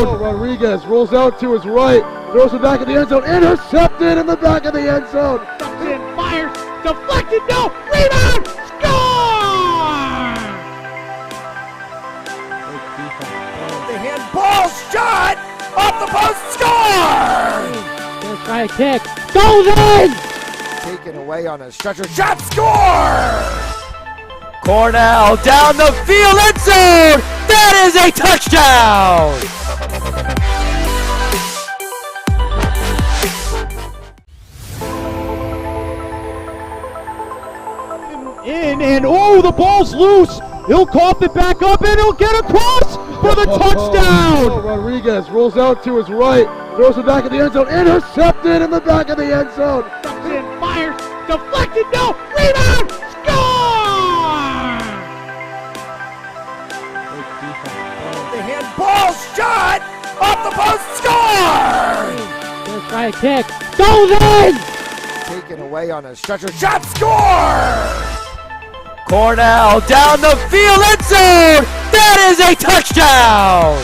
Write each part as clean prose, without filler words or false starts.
touchdown! Rodriguez rolls out to his right, throws it back in the end zone, intercepted in the back of the end zone. Fires, deflected, no, rebound, score! The handball shot, off the post, score! Gonna try a kick, goes in! Taken away on a stretcher, shot, score! Cornell down the field, end zone! That is a touchdown! In and oh, the ball's loose. He'll cough it back up and he'll get across for the touchdown. Rodriguez rolls out to his right, throws it back in the end zone, intercepted in the back of the end zone. Fires, deflected, no, rebound, score! The handball shot, off the post, score! Gonna try a kick, goes in! Taken away on a stretcher, shot, score! Cornell down the field, end zone! That is a touchdown!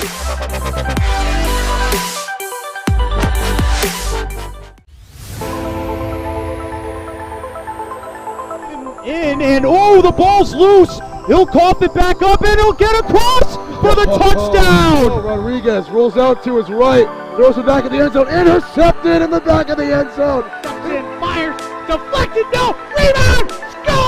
In and oh, the ball's loose. He'll cough it back up and he'll get across for the touchdown. Rodriguez rolls out to his right, throws it back in the end zone, intercepted in the back of the end zone. Fires, deflected, no, rebound, score!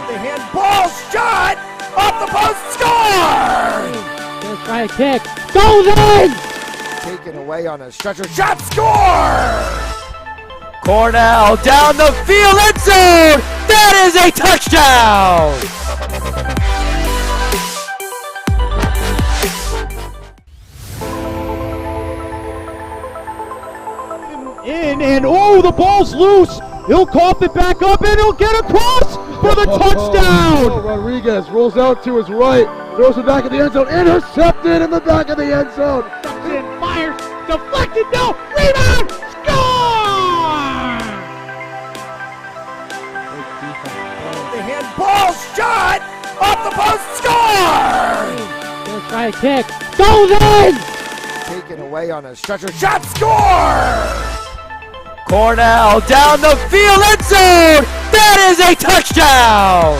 The handball shot, off the post, score! Gonna try a kick, goes in! Taken away on a stretcher, shot, score! Cornell down the field, end zone! That is a touchdown! In and oh, the ball's loose. He'll cough it back up and he'll get across for the touchdown. Rodriguez rolls out to his right, throws it back in the end zone, intercepted in the back of the end zone. Fires, deflected, no, rebound, score! The handball shot, off the post, score! Gonna try a kick, goes in! Taken away on a stretcher, shot, score! Cornell down the field, end zone! That is a touchdown!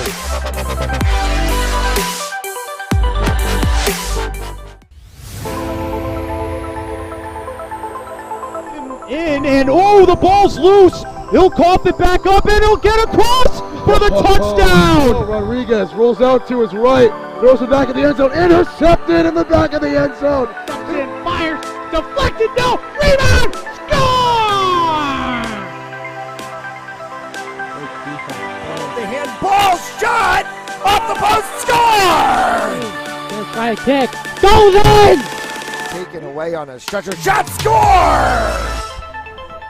In and oh, the ball's loose. He'll cough it back up and he'll get across for the touchdown. Rodriguez rolls out to his right, throws it back in the end zone, intercepted in the back of the end zone. Fires, deflected, no, rebound, score! The handball shot, off the post, score! Gonna try a kick, goes in! Taken away on a stretcher, shot, score!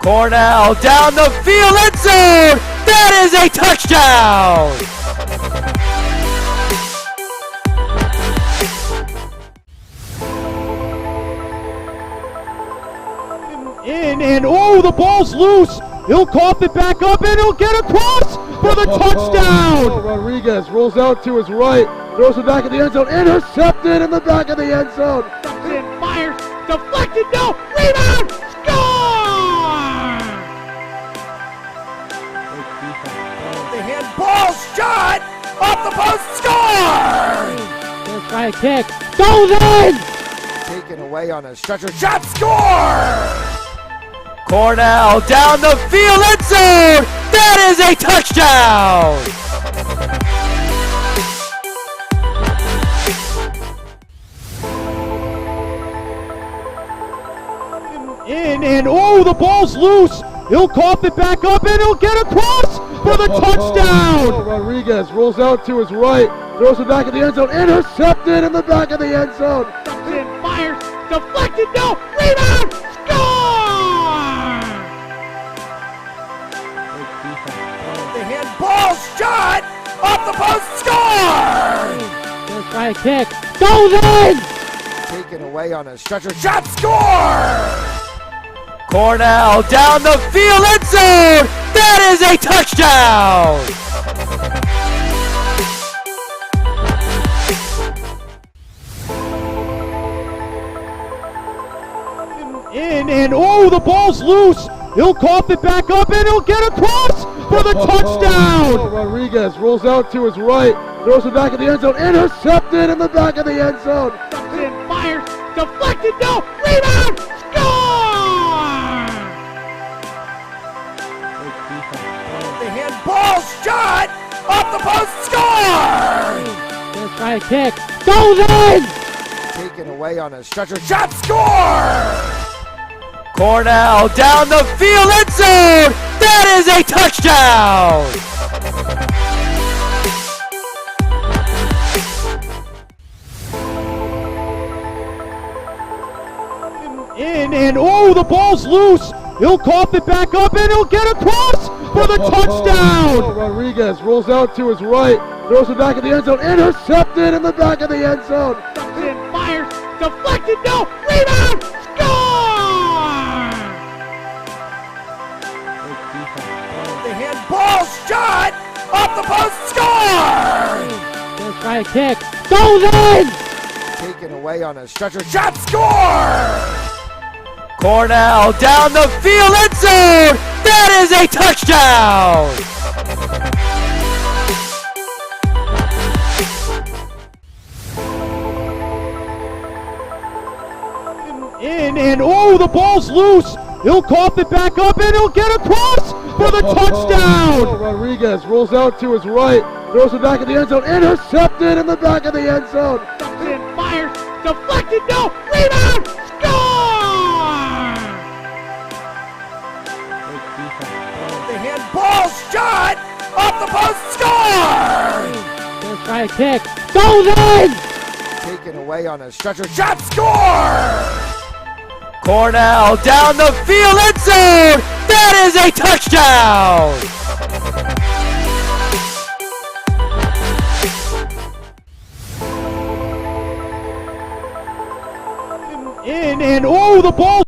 Cornell down the field, end zone! That is a touchdown! In and oh, the ball's loose. He'll cough it back up and he'll get across for the touchdown. Rodriguez rolls out to his right, throws it back in the end zone, intercepted in the back of the end zone. Fires, deflected, no, rebound, score! The handball shot, off the post, score! Gonna try a kick, goes in! Taken away on a stretcher, shot, score! Cornell down the field, end zone! That is a touchdown! In and oh, the ball's loose. He'll cough it back up and he'll get across for the touchdown. Rodriguez rolls out to his right, throws it back in the end zone, intercepted in the back of the end zone. Fires, deflected, no, rebound, score! The handball shot, off the post, score! Gonna try a kick, goes in! Taken away on a stretcher, shot, score! Cornell down the field, end zone! That is a touchdown! in, and oh, the ball's loose. He'll cough it back up, and he'll get across for the touchdown. Rodriguez rolls out to his right, throws it back in the end zone, intercepted in the back of the end zone. And fires, deflected, no, rebound, score! The handball shot off the post, score! Gonna try a kick, goes in! Taken away on a stretcher, shot, score! Cornell down the field, end zone! That is a touchdown! In, and oh, the ball's loose. He'll cough it back up, and he'll get across for the touchdown. Rodriguez rolls out to his right, throws it back in the end zone, intercepted in the back of the end zone. And fires, deflected, no, rebound, score! The handball shot off the post, score! Gonna try a kick, goes in! Taken away on a stretcher, shot, score! Cornell down the field, end zone! That is a touchdown! In, and oh, the ball's loose. He'll cough it back up, and he'll get across for the touchdown. Rodriguez rolls out to his right, throws it back in the end zone, intercepted in the back of the end zone. And fires, deflected, no, rebound, score! The handball shot off the post, score! Gonna try a kick, goes in! Taken away on a stretcher, shot, score! Cornell down the field, end zone! That is a touchdown! In, and oh, the ball.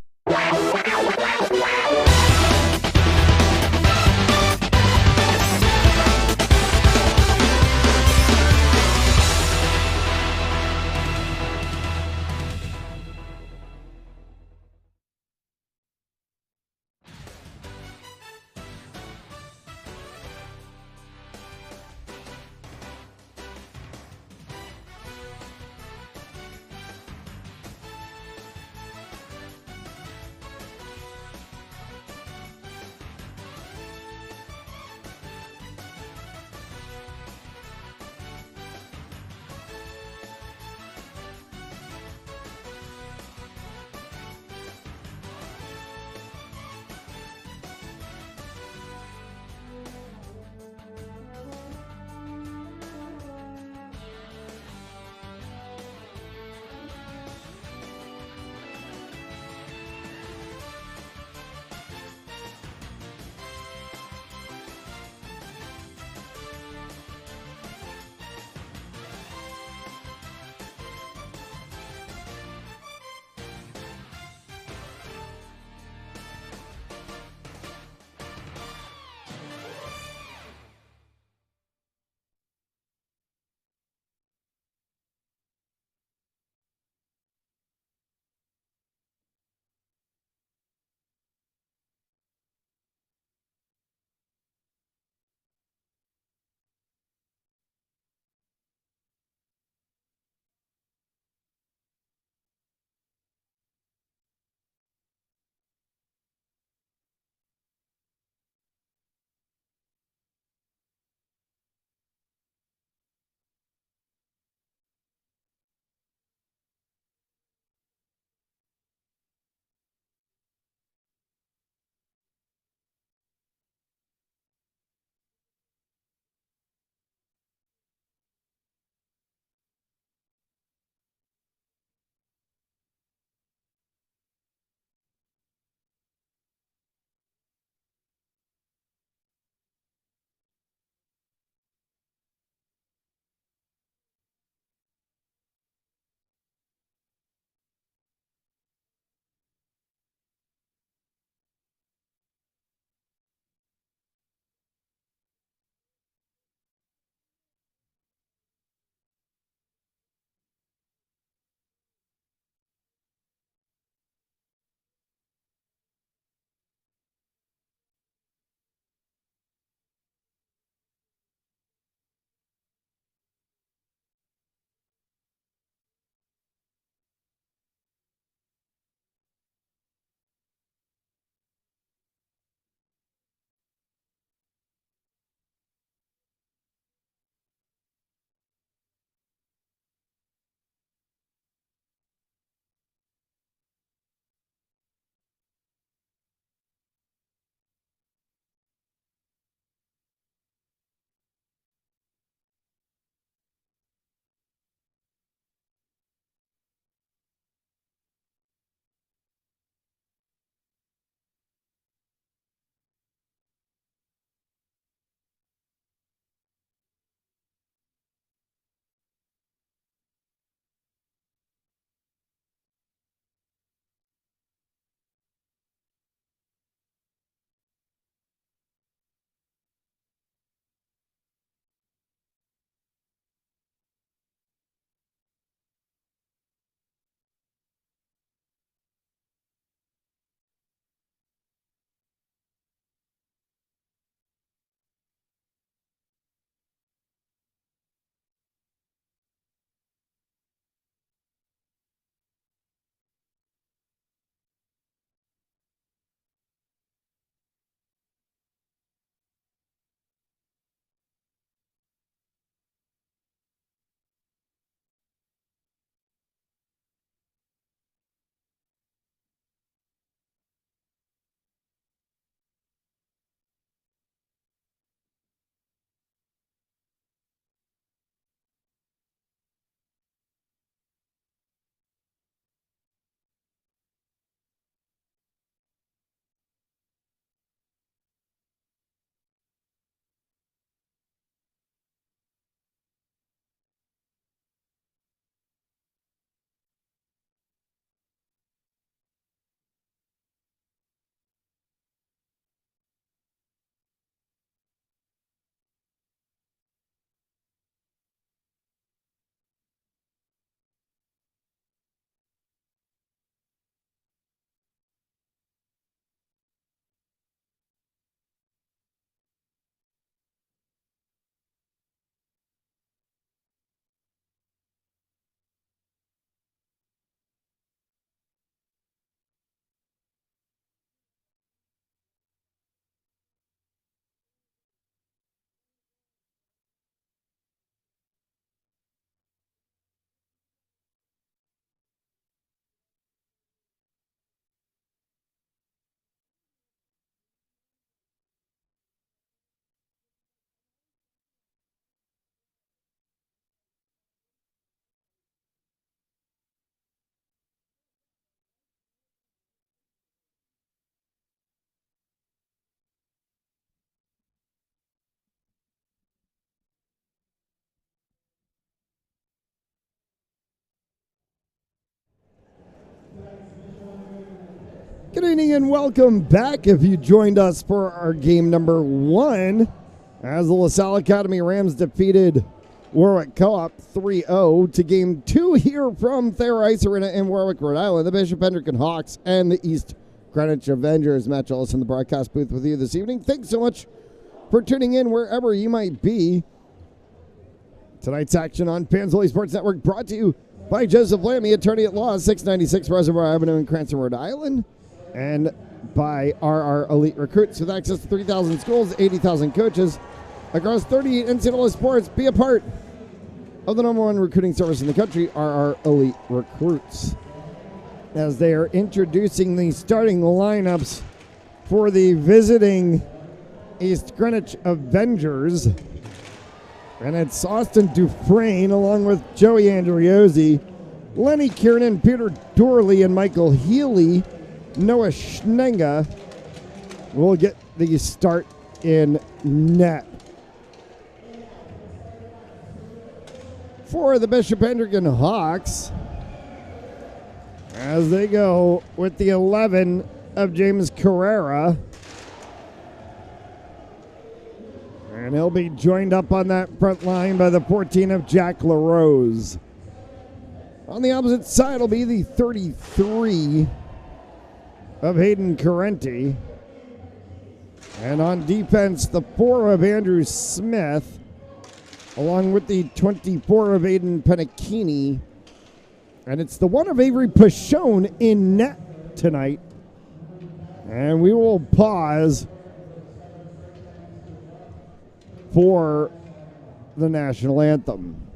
Good evening and welcome back. If you joined us for our game number 1, as the LaSalle Academy Rams defeated Warwick Co-op 3-0 to game 2 here from Thayer Ice Arena in Warwick, Rhode Island. The Bishop Hendricken Hawks and the East Greenwich Avengers. Matt Ellis in the broadcast booth with you this evening. Thanks so much for tuning in wherever you might be. Tonight's action on Fans Only Sports Network brought to you by Joseph Lammy, attorney at law, 696 Reservoir Avenue in Cranston, Rhode Island, and by RR Elite Recruits with access to 3,000 schools, 80,000 coaches across 38 NCAA sports. Be a part of the number 1 recruiting service in the country, RR Elite Recruits, as they are introducing the starting lineups for the visiting East Greenwich Avengers. And it's Austin Dufresne along with Joey Andriozzi, Lenny Kiernan, Peter Dorley, and Michael Healy. Noah Schnenga will get the start in net. For the Bishop Hendricken Hawks, as they go with the 11 of James Carrera. And he'll be joined up on that front line by the 14 of Jack LaRose. On the opposite side will be the 33 of Hayden Carenti. And on defense, the 4 of Andrew Smith, along with the 24 of Aiden Penacchini. And it's the 1 of Avery Pashone in net tonight. And we will pause for the national anthem.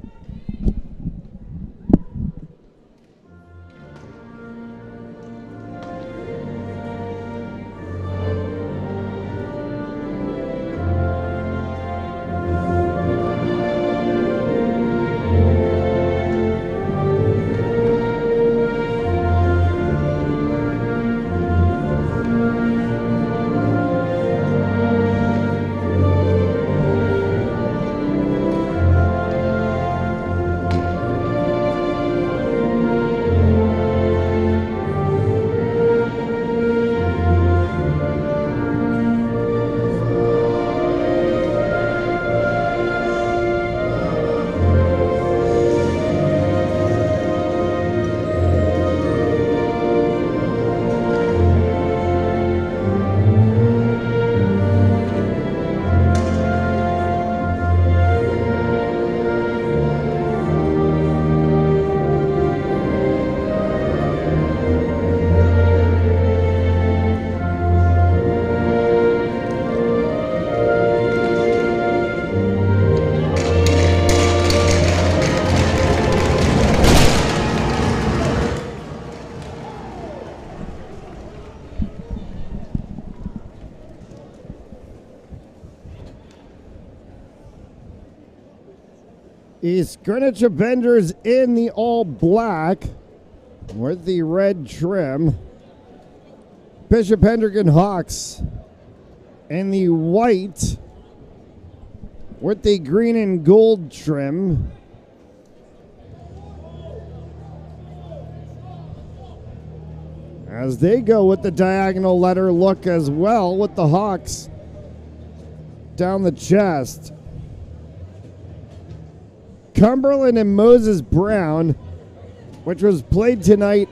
East Greenwich Avengers in the all black with the red trim. Bishop Hendricken Hawks in the white with the green and gold trim. As they go with the diagonal letter look as well, with the Hawks down the chest. Cumberland and Moses Brown, which was played tonight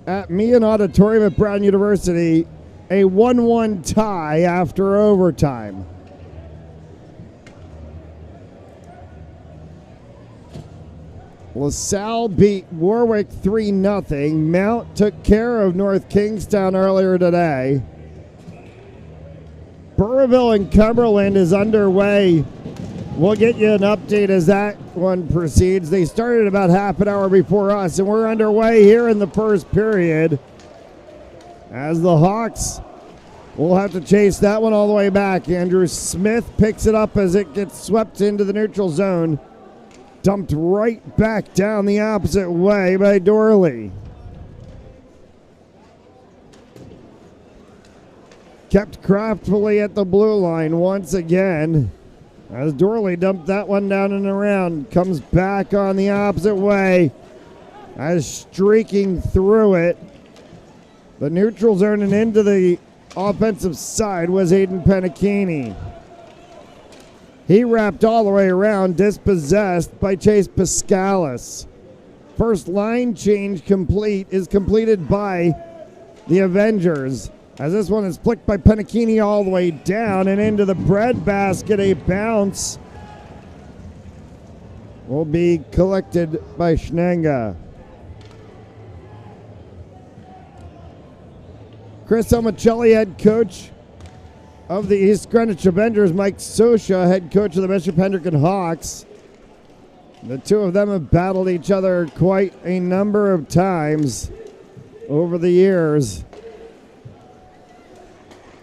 at Meehan Auditorium at Brown University, a 1-1 tie after overtime. LaSalle beat Warwick 3-0. Mount took care of North Kingstown earlier today. Burrillville and Cumberland is underway. We'll get you an update as that one proceeds. They started about half an hour before us, and we're underway here in the first period. As the Hawks will have to chase that one all the way back. Andrew Smith picks it up as it gets swept into the neutral zone. Dumped right back down the opposite way by Dorley. Kept craftfully at the blue line once again. As Dorley dumped that one down and around, comes back on the opposite way. as streaking through it. The neutral zone and into the offensive side was Aiden Pennicchini. He wrapped all the way around, dispossessed by Chase Piscalis. First line change is completed by the Avengers, as this one is flicked by Pennicchini all the way down and into the breadbasket. A bounce will be collected by Schnenga. Chris Omicelli, head coach of the East Greenwich Avengers. Mike Sosha, head coach of the Bishop Hendricken Hawks. The two of them have battled each other quite a number of times over the years.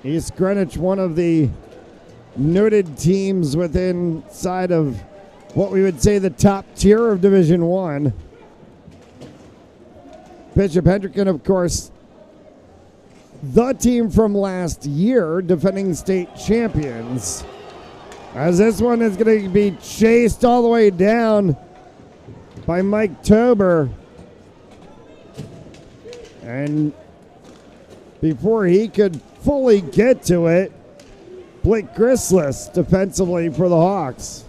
East Greenwich, one of the noted teams within side of what we would say the top tier of Division I. Bishop Hendricken, of course, the team from last year, defending state champions. As this one is going to be chased all the way down by Mike Tober. And before he could fully get to it, Blake Grislis defensively for the Hawks.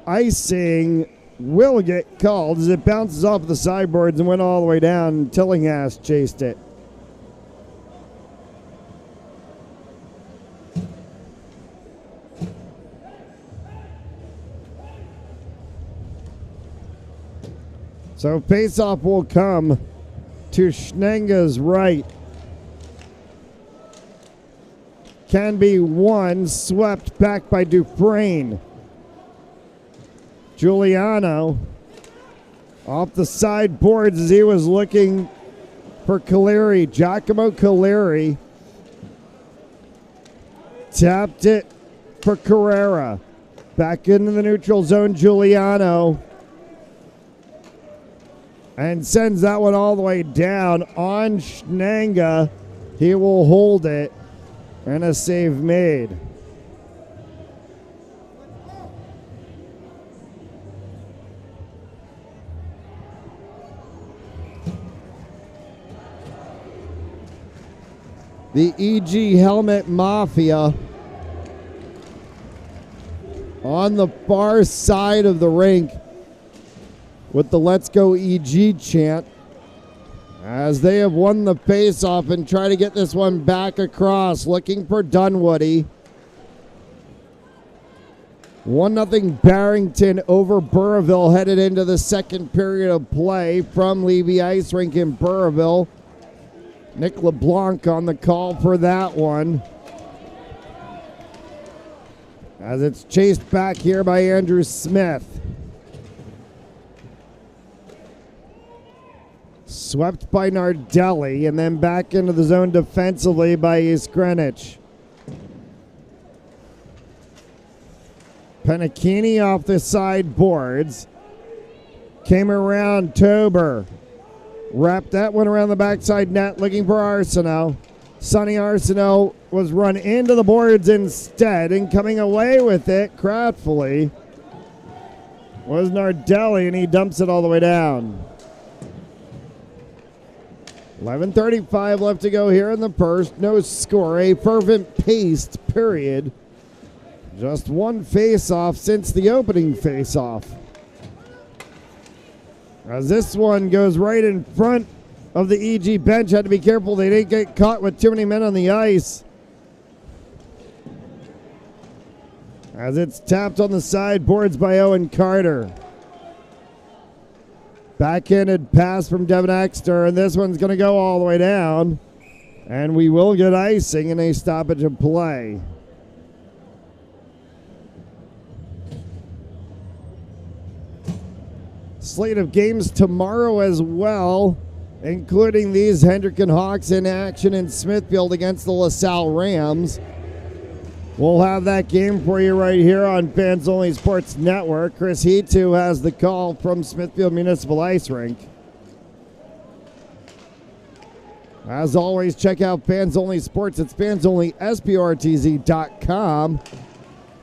Icing will get called as it bounces off the sideboards and went all the way down. Tillinghast chased it. So face-off will come to Schnenga's right. Can be won, swept back by Dufresne. Giuliano off the sideboards as he was looking for Caleri. Giacomo Caleri tapped it for Carrera. Back into the neutral zone, Giuliano. And sends that one all the way down on Schnenga. He will hold it, and a save made. The EG Helmet Mafia on the far side of the rink with the Let's Go EG chant as they have won the face-off and try to get this one back across, looking for Dunwoody. 1-0 Barrington over Burrillville headed into the second period of play from Levy Ice Rink in Burrillville. Nick LeBlanc on the call for that one, as it's chased back here by Andrew Smith. Swept by Nardelli and then back into the zone defensively by East Greenwich. Pennicchini off the sideboards. Came around Tober. Wrapped that one around the backside net looking for Arsenault. Sonny Arsenault was run into the boards instead, and coming away with it craftfully was Nardelli, and he dumps it all the way down. 11:35 left to go here in the first. No score. A fervent-paced period. Just one face-off since the opening face-off. As this one goes right in front of the EG bench. Had to be careful they didn't get caught with too many men on the ice. As it's tapped on the sideboards by Owen Carter. Backhanded pass from Devin Exter, and this one's going to go all the way down. And we will get icing in a stoppage of play. Slate of games tomorrow as well, including these Hendricken Hawks in action in Smithfield against the LaSalle Rams. We'll have that game for you right here on Fans Only Sports Network. Chris Heatu has the call from Smithfield Municipal Ice Rink. As always, check out Fans Only Sports. It's fansonlysportz.com.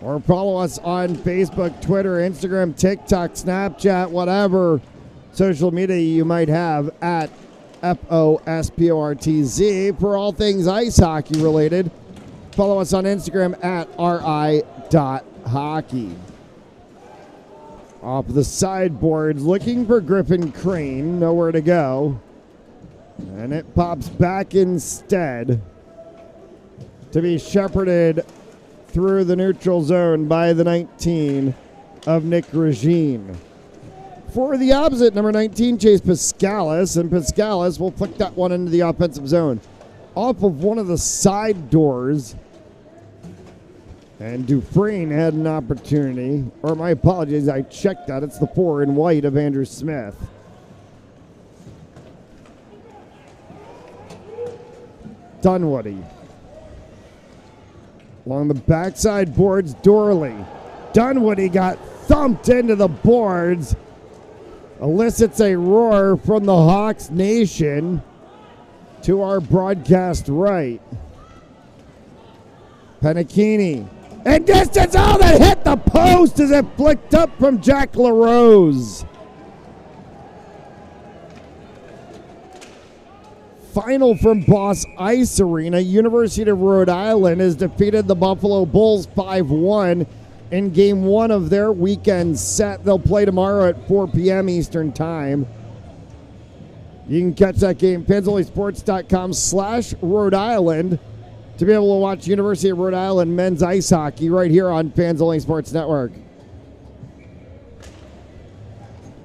Or follow us on Facebook, Twitter, Instagram, TikTok, Snapchat, whatever social media you might have at FOSPORTZ for all things ice hockey related. Follow us on Instagram at ri.hockey. Off the sideboards, looking for Griffin Crane, nowhere to go. And it pops back instead to be shepherded through the neutral zone by the 19 of Nick Regine. For the opposite, number 19, Chase Pascalis, and Pascalis will flick that one into the offensive zone. Off of one of the side doors, and Dufresne had an opportunity, or my apologies, I checked that. It's the 4 in white of Andrew Smith. Dunwoody. Along the backside boards, Dorley. Dunwoody got thumped into the boards. Elicits a roar from the Hawks Nation to our broadcast right. Penachini. And distance, oh, that hit the post as it flicked up from Jack LaRose. Final from Boss Ice Arena. University of Rhode Island has defeated the Buffalo Bulls 5-1 in game 1 of their weekend set. They'll play tomorrow at 4 p.m. Eastern Time. You can catch that game, fansonlysports.com/Rhode Island, to be able to watch University of Rhode Island men's ice hockey right here on Fans Only Sports Network.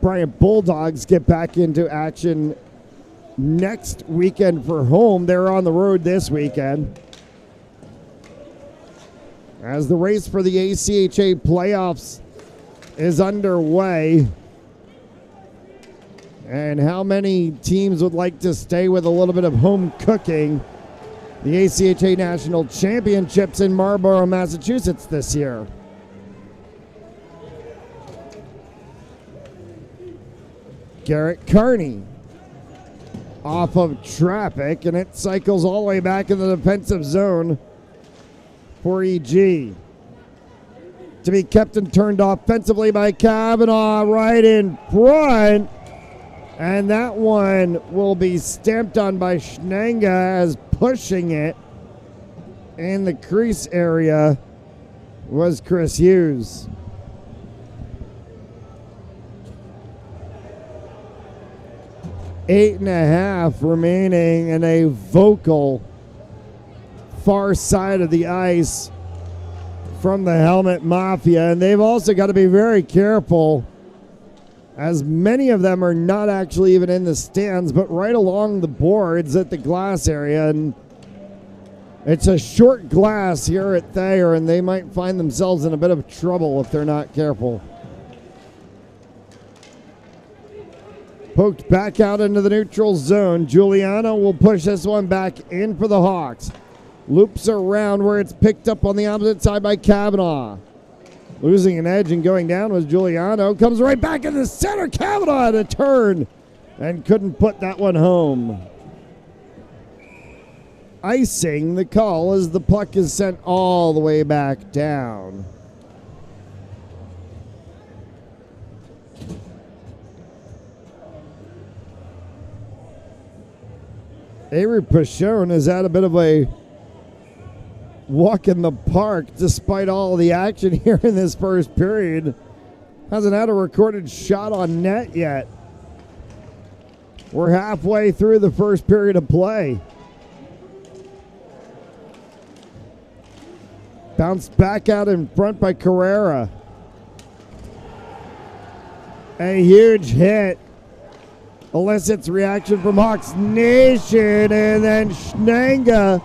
Bryant Bulldogs get back into action next weekend for home. They're on the road this weekend. As the race for the ACHA playoffs is underway. And how many teams would like to stay with a little bit of home cooking? The ACHA National Championships in Marlborough, Massachusetts this year. Garrett Carney off of traffic, and it cycles all the way back in the defensive zone for EG. To be kept and turned offensively by Kavanaugh right in front. And that one will be stamped on by Schnanga as pushing it in the crease area was Chris Hughes. Eight and a half remaining in a vocal far side of the ice from the Helmet Mafia. And they've also got to be very careful, as many of them are not actually even in the stands, but right along the boards at the glass area. And it's a short glass here at Thayer, and they might find themselves in a bit of trouble if they're not careful. Poked back out into the neutral zone. Giuliano will push this one back in for the Hawks. Loops around where it's picked up on the opposite side by Kavanaugh. Losing an edge and going down was Giuliano. Comes right back in the center. Kavanaugh had a turn and couldn't put that one home. Icing the call as the puck is sent all the way back down. Avery Pashone has had a bit of a walk in the park despite all the action here in this first period. Hasn't had a recorded shot on net yet. We're halfway through the first period of play. Bounced back out in front by Carrera. A huge hit elicits reaction from Hawks Nation, and then Schnanga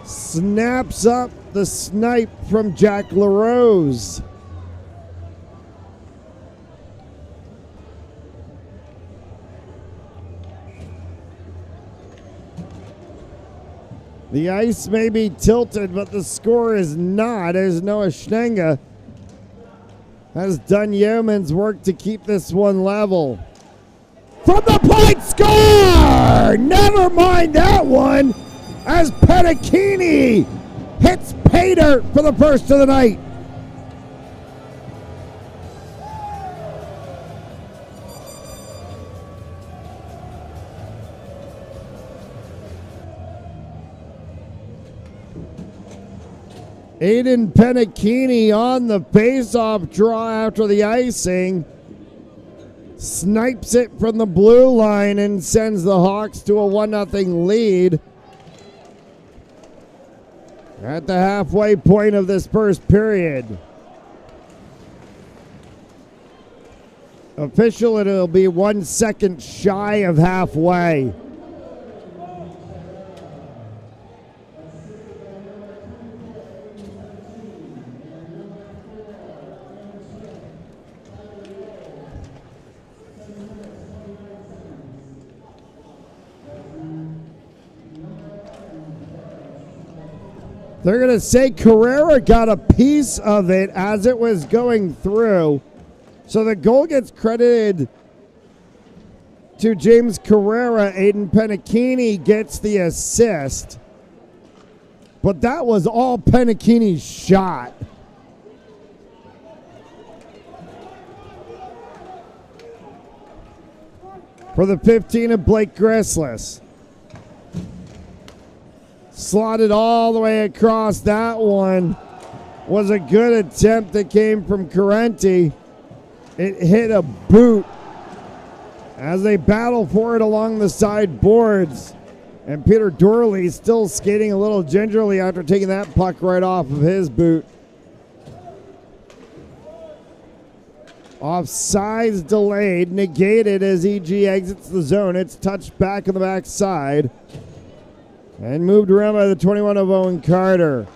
snaps up the snipe from Jack LaRose. The ice may be tilted, but the score is not, as Noah Schnanga has done yeoman's work to keep this one level. From the point, score! Never mind that one, as Penachini hits pay dirt for the first of the night. Aiden Pennicchini on the face-off draw after the icing. Snipes it from the blue line and sends the Hawks to a 1-0 lead. At the halfway point of this first period. Official, it'll be 1 second shy of halfway. They're going to say Carrera got a piece of it as it was going through. So the goal gets credited to James Carrera. Aiden Pennicchini gets the assist. But that was all Pennicchini's shot. For the 15 of Blake Grislis. Slotted all the way across. That one was a good attempt that came from Carenti. It hit a boot as they battle for it along the side boards. And Peter Dorley still skating a little gingerly after taking that puck right off of his boot. Offsides delayed, negated as EG exits the zone. It's touched back on the backside. And moved around by the 21 of Owen Carter.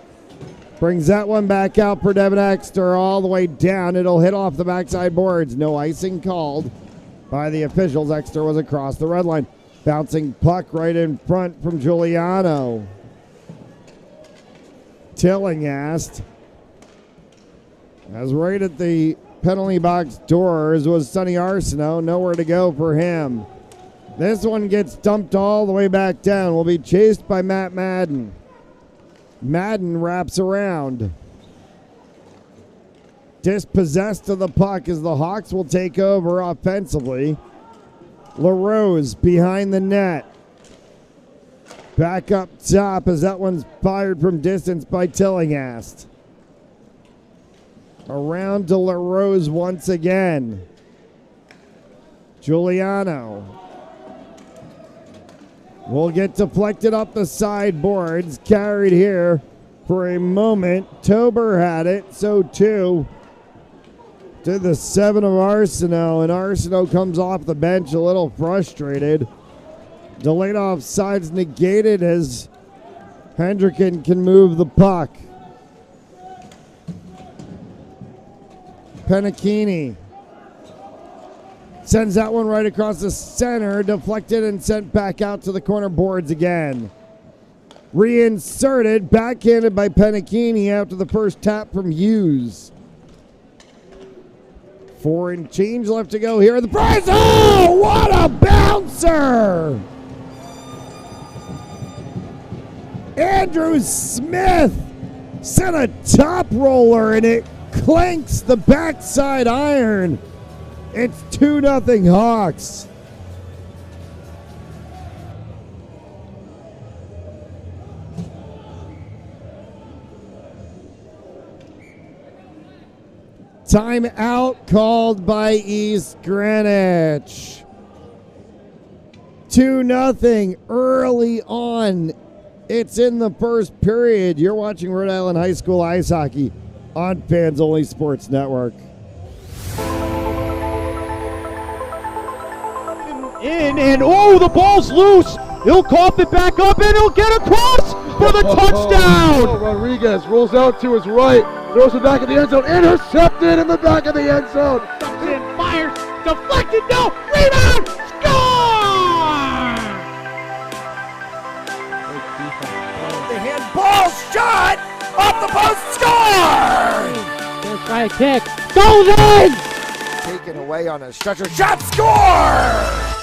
Brings that one back out for Devin Exter all the way down. It'll hit off the backside boards. No icing called by the officials. Exter was across the red line. Bouncing puck right in front from Giuliano. Tillinghast. As right at the penalty box doors was Sonny Arsenault. Nowhere to go for him. This one gets dumped all the way back down. Will be chased by Matt Madden. Madden wraps around. Dispossessed of the puck as the Hawks will take over offensively. LaRose behind the net. Back up top as that one's fired from distance by Tillinghast. Around to LaRose once again. Giuliano. Will get deflected up the sideboards. Carried here for a moment. Tober had it. So too did the 7 of Arsenault. And Arsenault comes off the bench a little frustrated. Delayed offsides negated as Hendricken can move the puck. Pennicchini sends that one right across the center, deflected and sent back out to the corner boards again. Reinserted, backhanded by Pennicchini after the first tap from Hughes. 4 and change left to go here. The prize. Oh, what a bouncer! Andrew Smith sent a top roller and it clanks the backside iron. It's 2-0 Hawks. Timeout called by East Greenwich. 2-0 early on. It's in the first period. You're watching Rhode Island High School Ice Hockey on Fans Only Sports Network. In and oh, the ball's loose. He'll cough it back up and he'll get across for the touchdown. Rodriguez rolls out to his right, throws it back in the end zone, intercepted in the back of the end zone. Comes in, fires, deflected, no, rebound, score! The handball shot off the post, score! Gonna try a kick, goes in! Taken away on a stretcher, shot, score!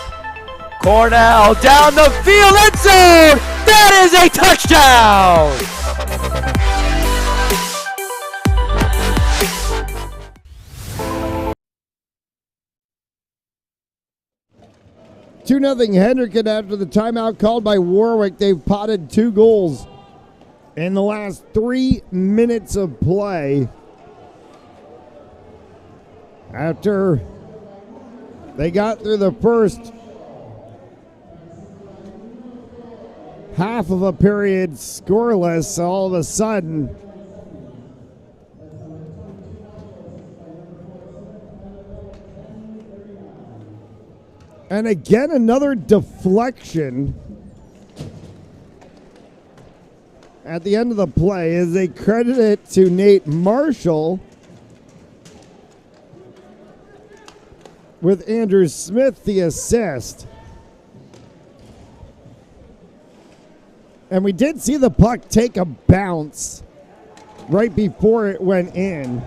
Cornell down the field, end zone! That is a touchdown! 2-0 Hendricken after the timeout called by Warwick. They've potted 2 goals in the last 3 minutes of play. After they got through the first half of a period scoreless, all of a sudden and again another deflection at the end of the play as they credit it to Nate Marshall, with Andrew Smith the assist. And we did see the puck take a bounce right before it went in.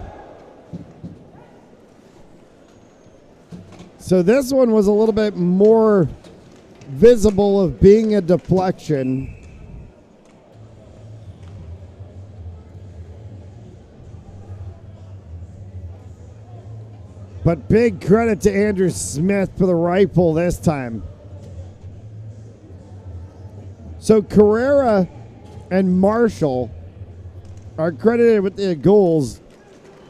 So this one was a little bit more visible of being a deflection. But big credit to Andrew Smith for the rifle this time. So Carrera and Marshall are credited with the goals.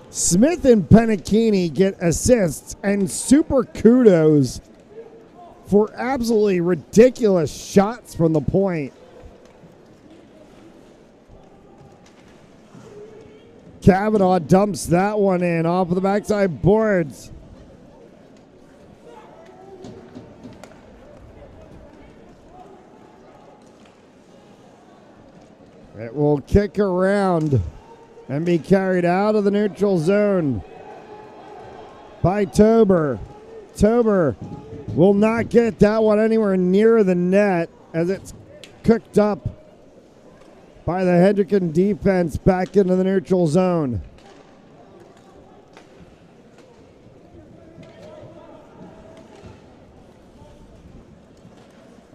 Smith and Pennicchini get assists, and super kudos for absolutely ridiculous shots from the point. Kavanaugh dumps that one in off of the backside boards. It will kick around and be carried out of the neutral zone by Tober. Tober will not get that one anywhere near the net as it's cooked up by the Hendricken defense back into the neutral zone.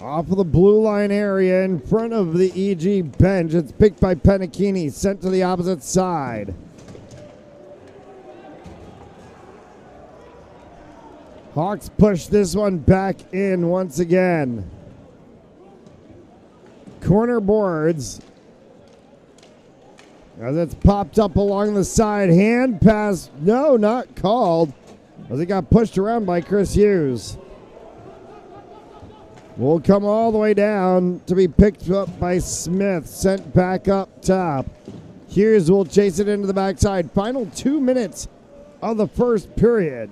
Off of the blue line area in front of the EG bench. It's picked by Pennicchini, sent to the opposite side. Hawks push this one back in once again. Corner boards. As it's popped up along the side. Hand pass. No, not called. As it got pushed around by Chris Hughes. Will come all the way down to be picked up by Smith. Sent back up top. Hughes will chase it into the backside. Final 2 minutes of the first period.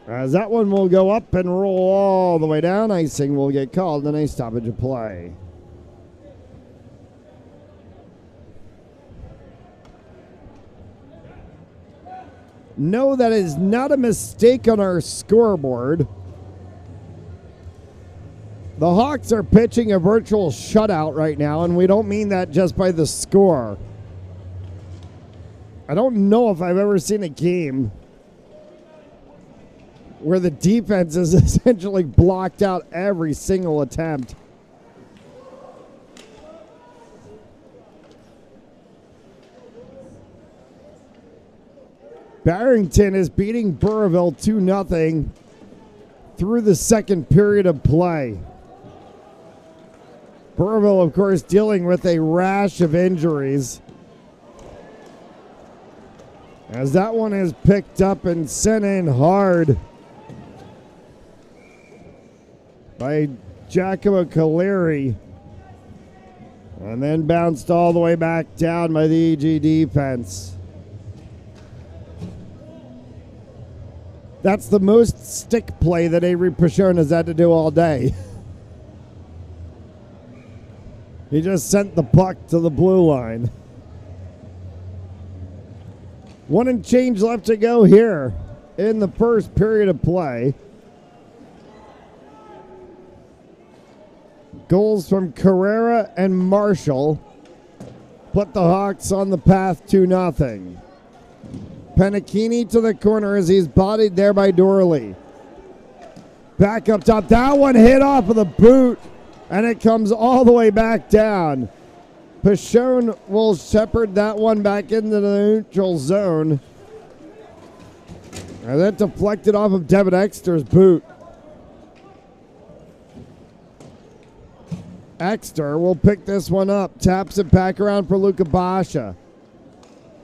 As that one will go up and roll all the way down. Icing will get called and a stoppage of play. No, that is not a mistake on our scoreboard. The Hawks are pitching a virtual shutout right now, and we don't mean that just by the score. I don't know if I've ever seen a game where the defense has essentially blocked out every single attempt. Barrington is beating Burrillville 2-0 through the second period of play. Burrillville, of course, dealing with a rash of injuries. As that one is picked up and sent in hard by Giacomo Caleri. And then bounced all the way back down by the EG defense. That's the most stick play that Avery Pichon has had to do all day. He just sent the puck to the blue line. 1 and change left to go here in the first period of play. Goals from Carrera and Marshall put the Hawks on the path to 0. Pennicchini to the corner as he's bodied there by Dorley. Back up top. That one hit off of the boot, and it comes all the way back down. Pichon will shepherd that one back into the neutral zone. And that deflected off of Devin Exter's boot. Exter will pick this one up. Taps it back around for Luca Basha.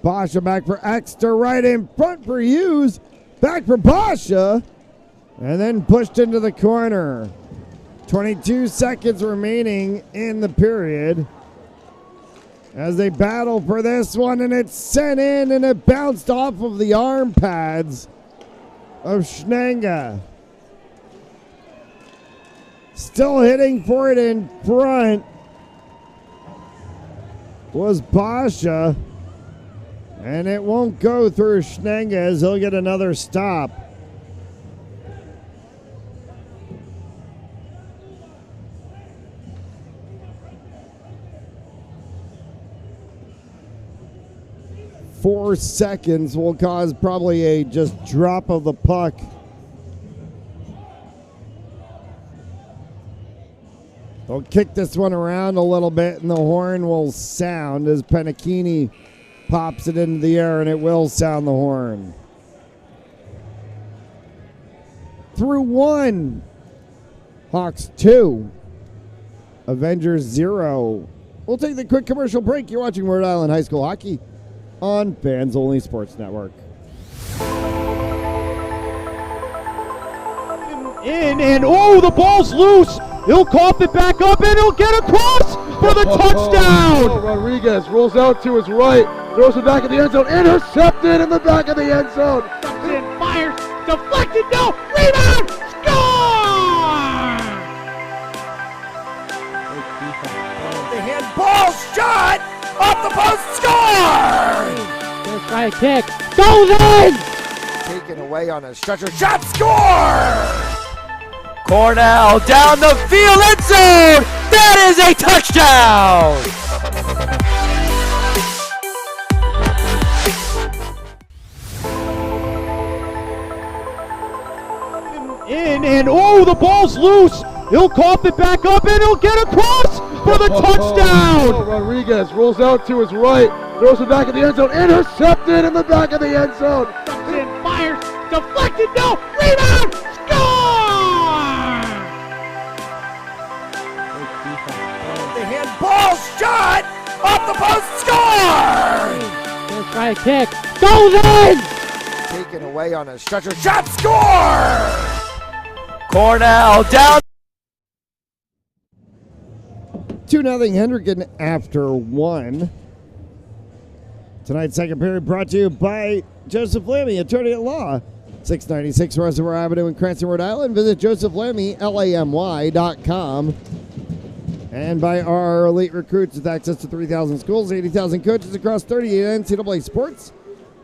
Basha back for Exter. Right in front for Hughes. Back for Basha. And then pushed into the corner. 22 seconds remaining in the period as they battle for this one, and it's sent in, and it bounced off of the arm pads of Schnanga. Still hitting for it in front was Basha, and it won't go through Schnanga as he'll get another stop. Four seconds will cause probably a just drop of the puck. They'll kick this one around a little bit, and the horn will sound as Penachini pops it into the air, and it will sound the horn. Through one. Hawks 2. Avengers 0. We'll take the quick commercial break. You're watching Rhode Island High School Hockey on Fans Only Sports Network. In, and oh, the ball's loose. He'll cough it back up, and he'll get across for the touchdown. Rodriguez rolls out to his right, throws it back in the end zone, intercepted in the back of the end zone. Comes in, fires, deflected, no, rebound, score! The handball shot off the post, score! Gonna try a kick, goes in! Taken away on a stretcher, shot, score! Cornell down the field, end zone! That is a touchdown! In, and oh, the ball's loose. He'll cough it back up, and he'll get across for the touchdown. Rodriguez rolls out to his right, throws it back in the end zone, intercepted in the back of the end zone. Comes in, fires, deflected, no, rebound, score! The handball shot off the post, score! Gonna try a kick, goes in! Taken away on a stretcher, shot, score! Cornell down. 2-0 Hendricken after one. Tonight's second period brought to you by Joseph Lammy, attorney at law, 696 Reservoir Avenue in Cranston, Rhode Island. Visit josephlammy.com. And by our elite recruits with access to 3,000 schools, 80,000 coaches across 38 NCAA sports.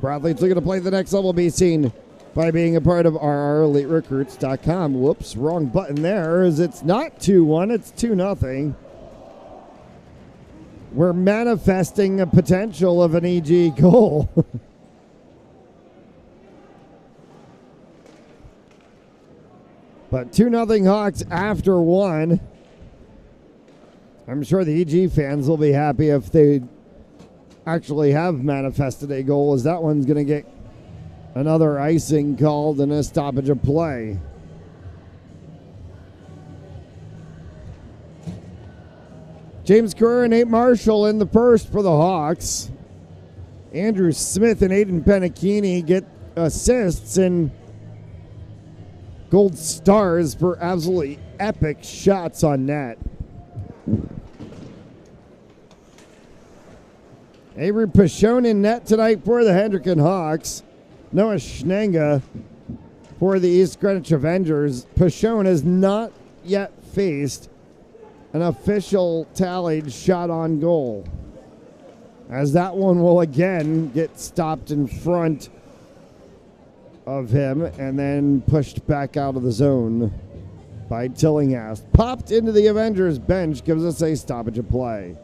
For athletes looking to play the next level, be seen by being a part of rreliterecruits.com. Whoops, wrong button there, as it's not 2-1, it's 2-0. We're manifesting a potential of an EG goal. But 2-0 Hawks after one. I'm sure the EG fans will be happy if they actually have manifested a goal, as that one's going to get another icing called and a stoppage of play. James Kerr and Nate Marshall in the first for the Hawks. Andrew Smith and Aiden Penachini get assists and gold stars for absolutely epic shots on net. Avery Pashone in net tonight for the Hendricken Hawks. Noah Schnanga for the East Greenwich Avengers. Pashone has not yet faced an official tallied shot on goal, as that one will again get stopped in front of him and then pushed back out of the zone by Tillinghast. Popped into the Avengers bench, gives us a stoppage of play.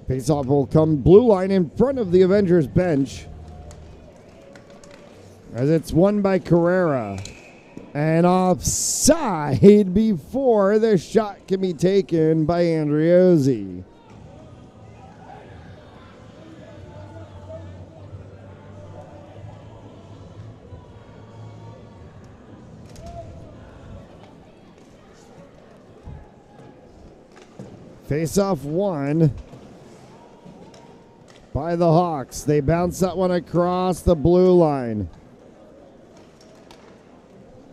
Faceoff will come blue line in front of the Avengers bench, as it's won by Carrera. And offside before the shot can be taken by Andriozzi. Face-off won by the Hawks. They bounce that one across the blue line.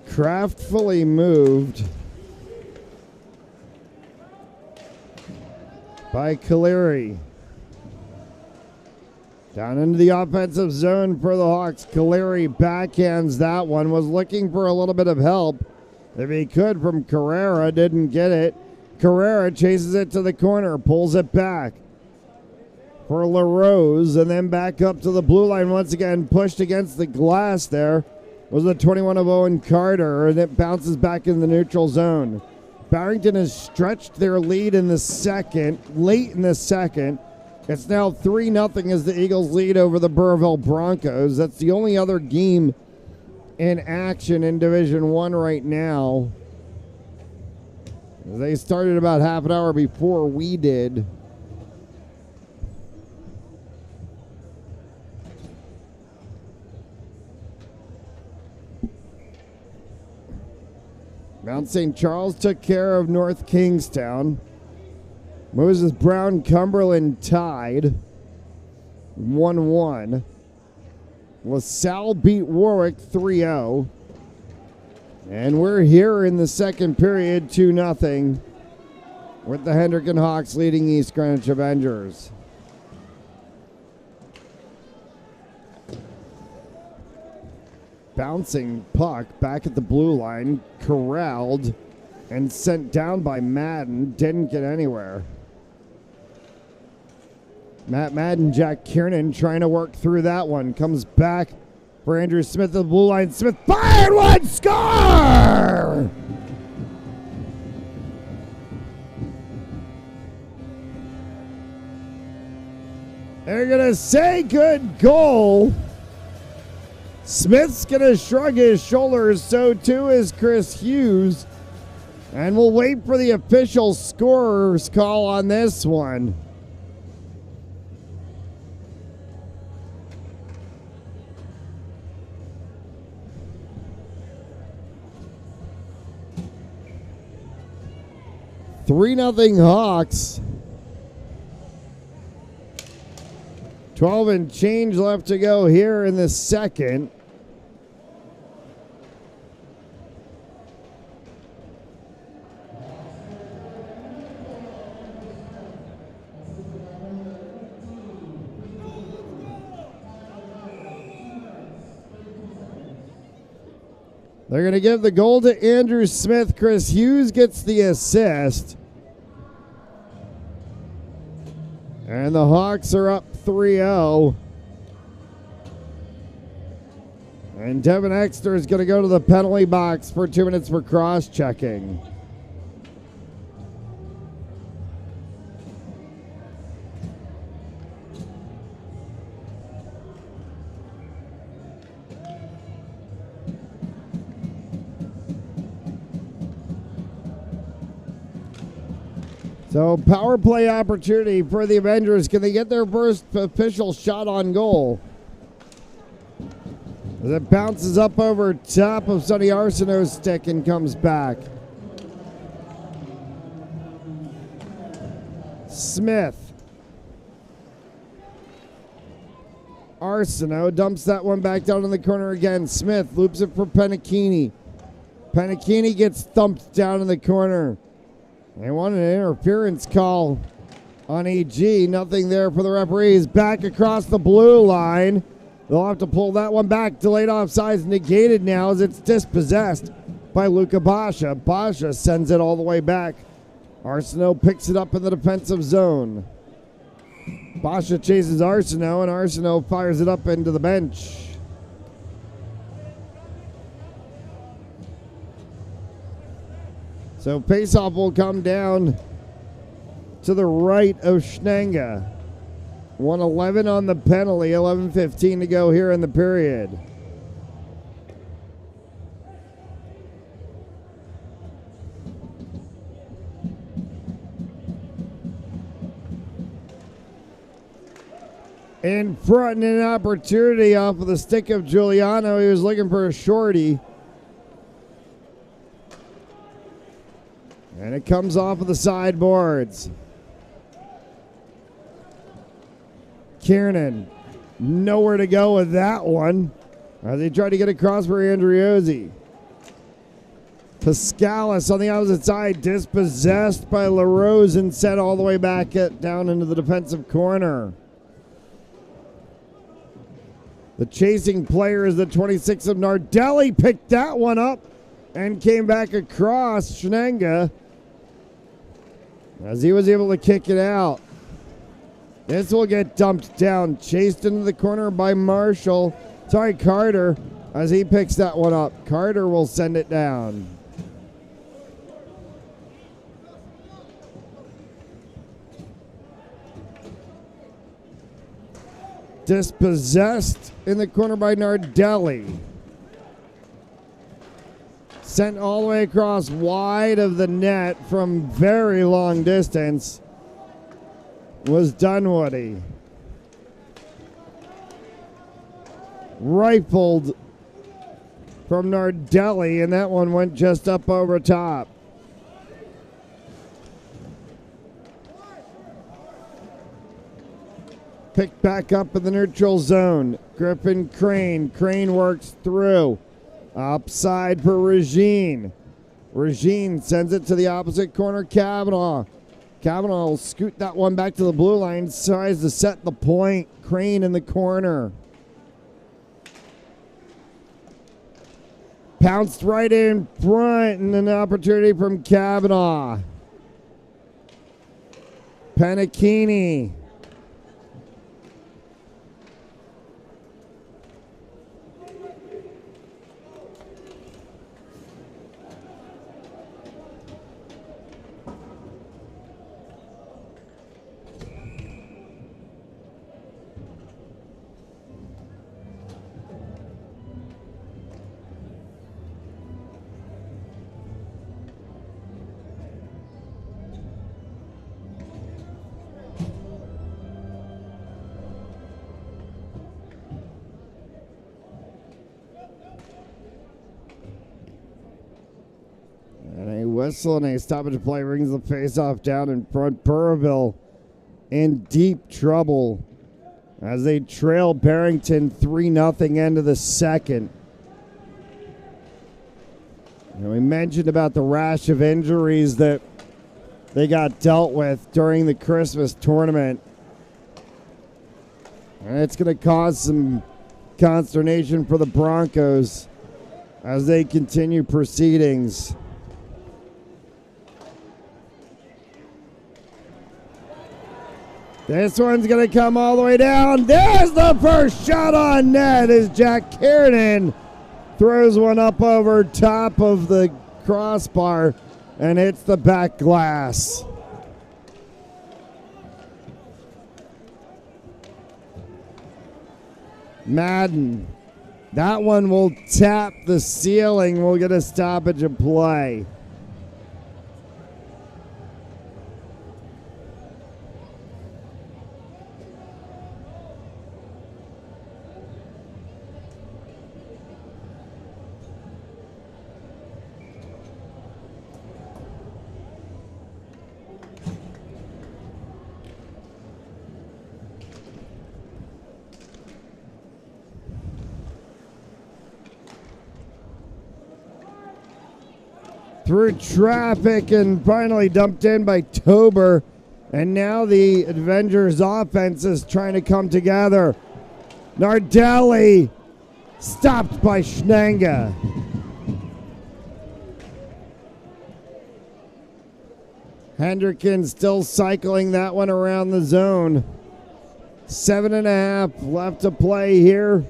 Craftfully moved by Caleri. Down into the offensive zone for the Hawks. Caleri backhands that one. Was looking for a little bit of help if he could from Carrera. Didn't get it. Carrera chases it to the corner. Pulls it back for LaRose. And then back up to the blue line once again. Pushed against the glass there. Was the 21 of Owen Carter. And it bounces back in the neutral zone. Barrington has stretched their lead in the second. Late in the second. It's now 3-0 as the Eagles lead over the Burrillville Broncos. That's the only other game in action in Division I right now. They started about half an hour before we did. Mount St. Charles took care of North Kingstown. Moses Brown Cumberland tied 1-1. LaSalle beat Warwick 3-0. And we're here in the second period 2-0 with the Hendricken Hawks leading East Greenwich Avengers. Bouncing puck back at the blue line, corralled and sent down by Madden. Didn't get anywhere. Matt Madden, Jack Kiernan trying to work through that one. Comes back for Andrew Smith at the blue line. Smith fired one, score! They're going to say good goal. Smith's going to shrug his shoulders, so too is Chris Hughes. And we'll wait for the official scorer's call on this one. $3-0 Hawks. 12 and change left to go here in the second. They're going to give the goal to Andrew Smith. Chris Hughes gets the assist. And the Hawks are up 3-0. And Devin Exter is going to go to the penalty box for 2 minutes for cross-checking. So power play opportunity for the Avengers. Can they get their first official shot on goal? As it bounces up over top of Sonny Arsenault's stick and comes back. Smith. Arsenault dumps that one back down in the corner again. Smith loops it for Penachini. Penachini gets thumped down in the corner. They want an interference call on EG. Nothing there for the referees. Back across the blue line. They'll have to pull that one back. Delayed offsides negated now as it's dispossessed by Luca Basha. Basha sends it all the way back. Arsenault picks it up in the defensive zone. Basha chases Arsenault, and Arsenault fires it up into the bench. So faceoff will come down to the right of Schnanga. 1:11 on the penalty, 11:15 to go here in the period. In front and an opportunity off of the stick of Giuliano. He was looking for a shorty. And it comes off of the sideboards. Kiernan. Nowhere to go with that one. As he tried to get across for Andriozzi. Pascalis on the opposite side, dispossessed by LaRose and sent all the way back down into the defensive corner. The chasing player is the 26 of Nardelli. Picked that one up and came back across Schnenga as he was able to kick it out. This will get dumped down. Chased into the corner by Carter as he picks that one up. Carter will send it down. Dispossessed in the corner by Nardelli. Sent all the way across wide of the net from very long distance was Dunwoody. Rifled from Nardelli, and that one went just up over top. Picked back up in the neutral zone. Griffin Crane. Crane works through. Upside for Regine. Regine sends it to the opposite corner. Kavanaugh. Kavanaugh will scoot that one back to the blue line. Tries to set the point. Crane in the corner. Pounced right in front, and an opportunity from Kavanaugh. Panacchini. And a whistle and a stoppage play brings the faceoff down in front. Burrville in deep trouble as they trail Barrington 3-0 end of the second. And we mentioned about the rash of injuries that they got dealt with during the Christmas tournament. And it's going to cause some consternation for the Broncos as they continue proceedings. This one's going to come all the way down. There's the first shot on net as Jack Kiernan throws one up over top of the crossbar and hits the back glass. Madden. That one will tap the ceiling. We'll get a stoppage of play. Through traffic and finally dumped in by Tober. And now the Avengers offense is trying to come together. Nardelli stopped by Schnenga. Hendricken still cycling that one around the zone. 7.5 left to play here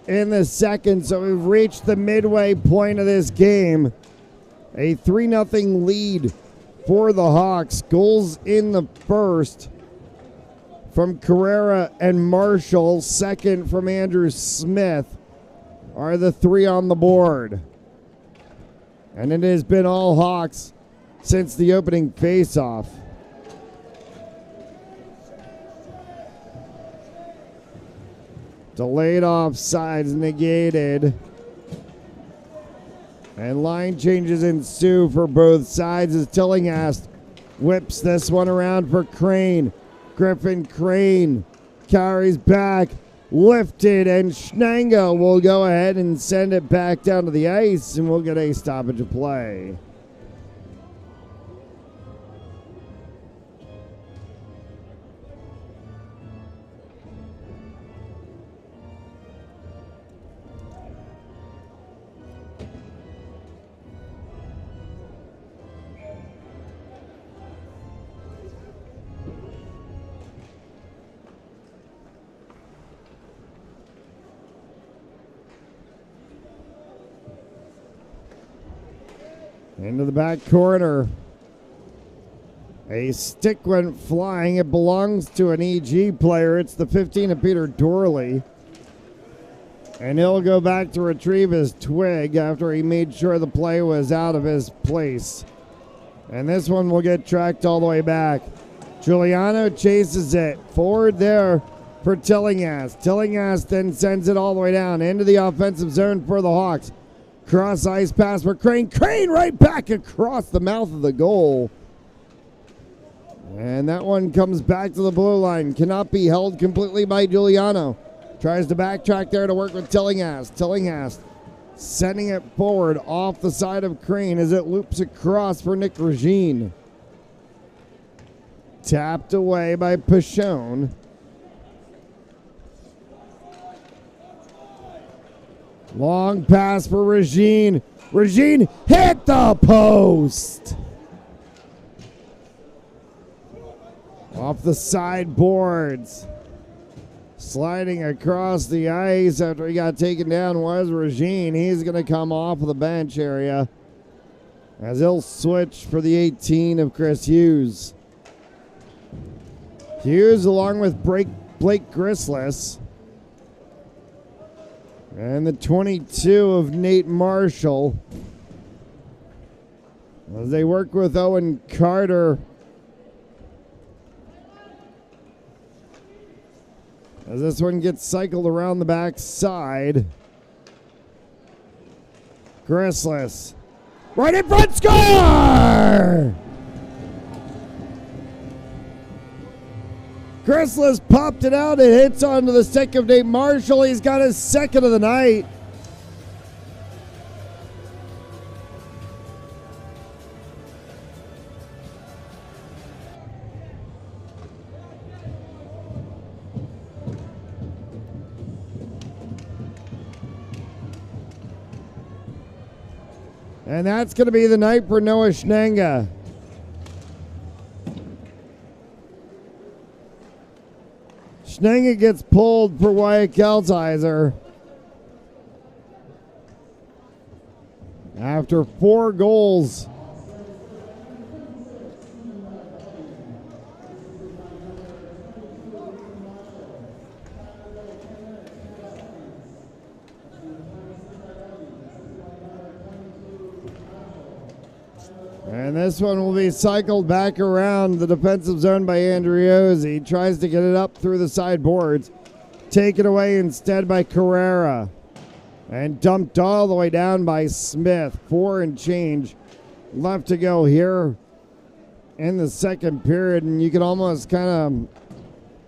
in the second. So we've reached the midway point of this game. A 3-0 lead for the Hawks. Goals in the first from Carrera and Marshall. Second from Andrew Smith are the three on the board. And it has been all Hawks since the opening faceoff. Delayed offsides negated. And line changes ensue for both sides as Tillinghast whips this one around for Crane. Griffin Crane carries back, lifted, and Schnanga will go ahead and send it back down to the ice, and we'll get a stoppage of play. Into the back corner. A stick went flying. It belongs to an EG player. It's the 15 of Peter Dorley. And he'll go back to retrieve his twig after he made sure the play was out of his place. And this one will get tracked all the way back. Giuliano chases it. Forward there for Tillinghast. Tillinghast then sends it all the way down into the offensive zone for the Hawks. Cross ice pass for Crane. Crane right back across the mouth of the goal. And that one comes back to the blue line. Cannot be held completely by Giuliano. Tries to backtrack there to work with Tillinghast. Tillinghast sending it forward off the side of Crane as it loops across for Nick Regine. Tapped away by Pichon. Long pass for Regine. Regine hit the post. Off the sideboards. Sliding across the ice after he got taken down was Regine. He's going to come off of the bench area as he'll switch for the 18 of Chris Hughes. Hughes along with Blake Grislis. And the 22 of Nate Marshall. As they work with Owen Carter. As this one gets cycled around the back side. Grislis. Right in front, score! Grislis popped it out. It hits onto the stick of Nate Marshall. He's got his second of the night. And that's going to be the night for Noah Schnanga. Schnanga gets pulled for Wyatt Keltizer. After 4 goals. And this one will be cycled back around the defensive zone by Andriozzi. Tries to get it up through the sideboards. Taken away instead by Carrera. And dumped all the way down by Smith. 4 and change left to go here in the second period. And you can almost kind of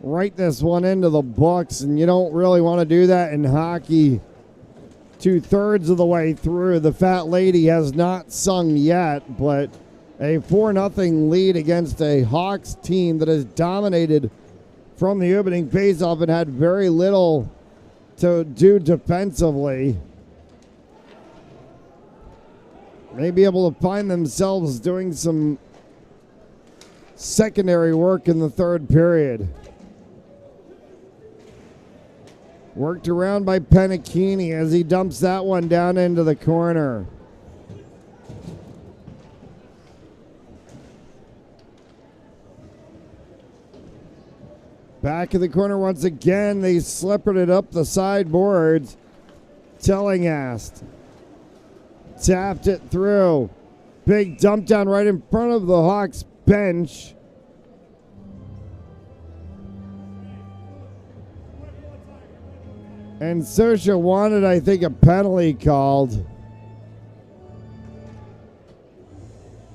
write this one into the books. And you don't really want to do that in hockey. 2/3 of the way through. The fat lady has not sung yet, but a 4-0 lead against a Hawks team that has dominated from the opening faceoff and had very little to do defensively. May be able to find themselves doing some secondary work in the third period. Worked around by Penachini as he dumps that one down into the corner. Back in the corner once again. They slippered it up the sideboards. Tillinghast tapped it through. Big dump down right in front of the Hawks bench. And Sosha wanted, I think, a penalty called.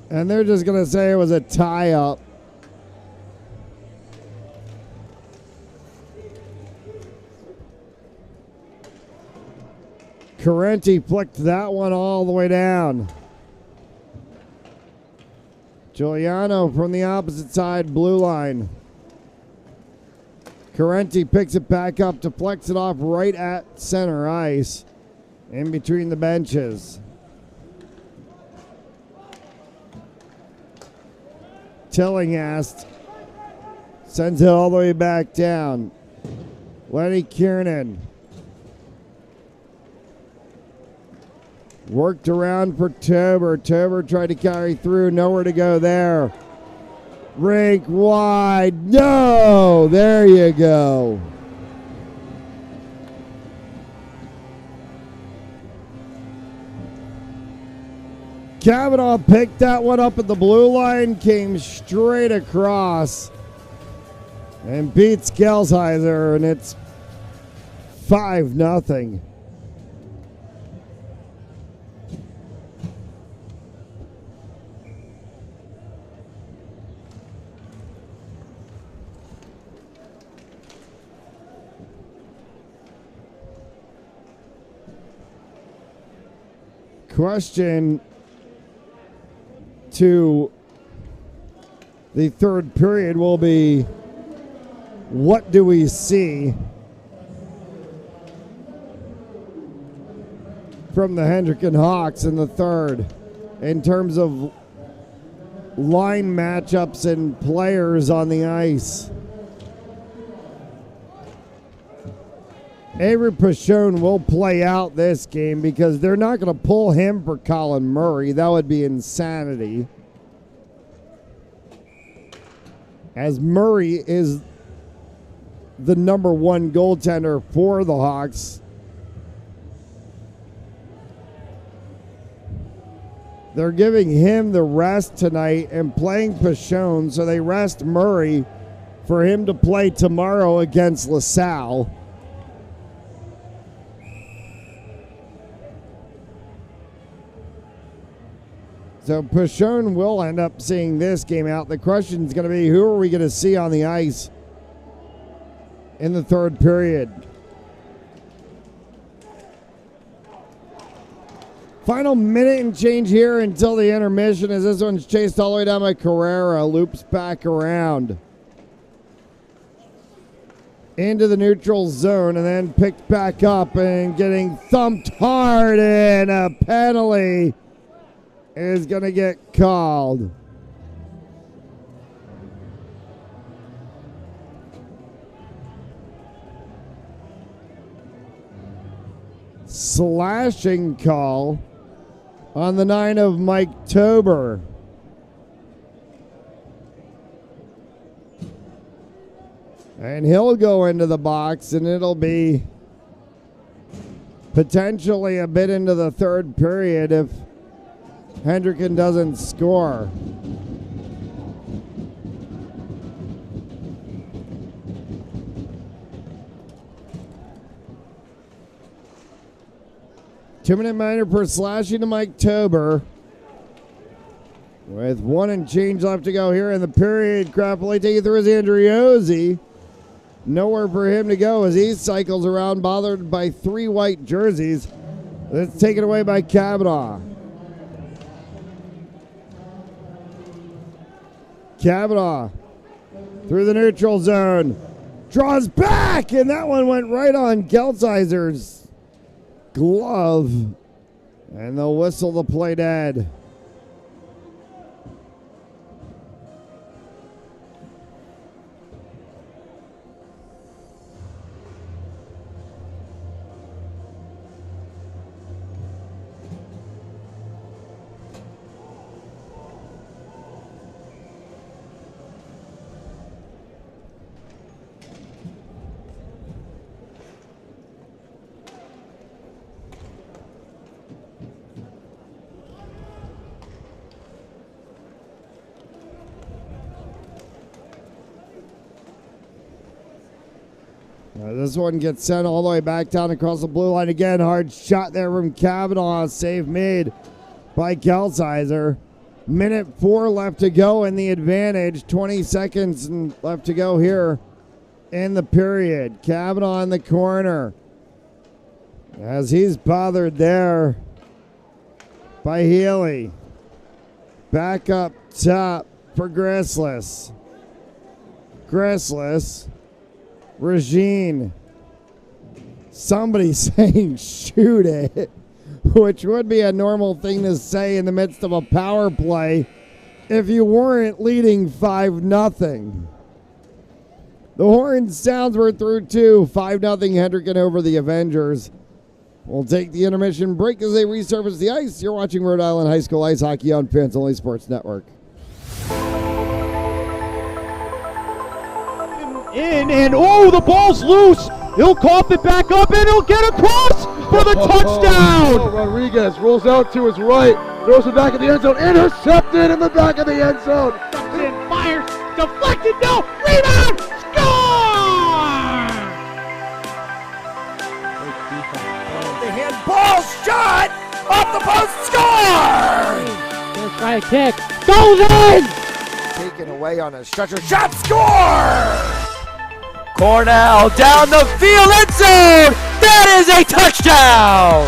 And they're just going to say it was a tie-up. Carenti flicked that one all the way down. Giuliano from the opposite side, blue line. Carenti picks it back up to flex it off right at center ice in between the benches. Tillinghast sends it all the way back down. Lenny Kiernan worked around for Tober. Tober tried to carry through, nowhere to go there. Rink wide, no! There you go. Kavanaugh picked that one up at the blue line, came straight across and beats Gelsheiser, and it's 5-0. Question to the third period will be, what do we see from the Hendricken Hawks in the third in terms of line matchups and players on the ice? Avery Pashone will play out this game because they're not going to pull him for Colin Murray. That would be insanity. As Murray is the number one goaltender for the Hawks. They're giving him the rest tonight and playing Pashone, so they rest Murray for him to play tomorrow against LaSalle. So Pashone will end up seeing this game out. The question is going to be, who are we going to see on the ice in the third period? Final minute and change here until the intermission as this one's chased all the way down by Carrera. Loops back around into the neutral zone and then picked back up and getting thumped hard, and a penalty is going to get called. Slashing call on the 9 of Mike Tober. And he'll go into the box, and it'll be potentially a bit into the third period if Hendricken doesn't score. Two-minute minor per slashing to Mike Tober. With 1 and change left to go here in the period. Craftily taking through is Andriozzi. Nowhere for him to go as he cycles around, bothered by 3 white jerseys. That's taken away by Kavanaugh. Kavanaugh through the neutral zone. Draws back, and that one went right on Gelsheiser's glove. And they'll whistle the play dead. This one gets sent all the way back down across the blue line again. Hard shot there from Kavanaugh. Save made by Gelsheiser. Minute 4 left to go in the advantage. 20 seconds left to go here in the period. Kavanaugh in the corner. As he's bothered there by Healy. Back up top for Grissless. Grissless. Regine. Somebody saying shoot it, which would be a normal thing to say in the midst of a power play if you weren't leading 5-0. The horn sounds, we're through 2. 5-0 Hendricken over the Avengers. We'll take the intermission break as they resurface the ice. You're watching Rhode Island High School Ice Hockey on Fans Only Sports Network. In, and oh, the ball's loose. He'll cough it back up, and he'll get across for the touchdown. Rodriguez rolls out to his right, throws it back in the end zone, intercepted in the back of the end zone. And fires, deflected, no, rebound, score! The handball shot off the post, score! Gonna try a kick, goes in! Taken away on a stretcher, shot, score! Cornell down the field, end zone! That is a touchdown!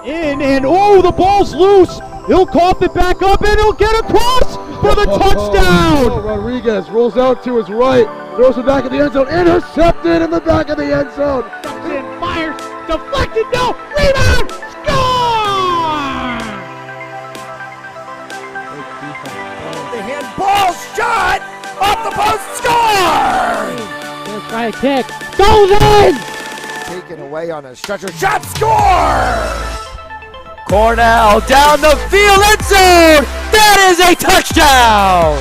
In, and oh, the ball's loose. He'll cough it back up, and he'll get across for the touchdown. Rodriguez rolls out to his right, throws it back in the end zone, intercepted in the back of the end zone. And fires, deflected, no, rebound, score! The handball shot off the post, score! Gonna try a kick, goes in! Taken away on a stretcher, shot, score! Cornell down the field, end zone! That is a touchdown!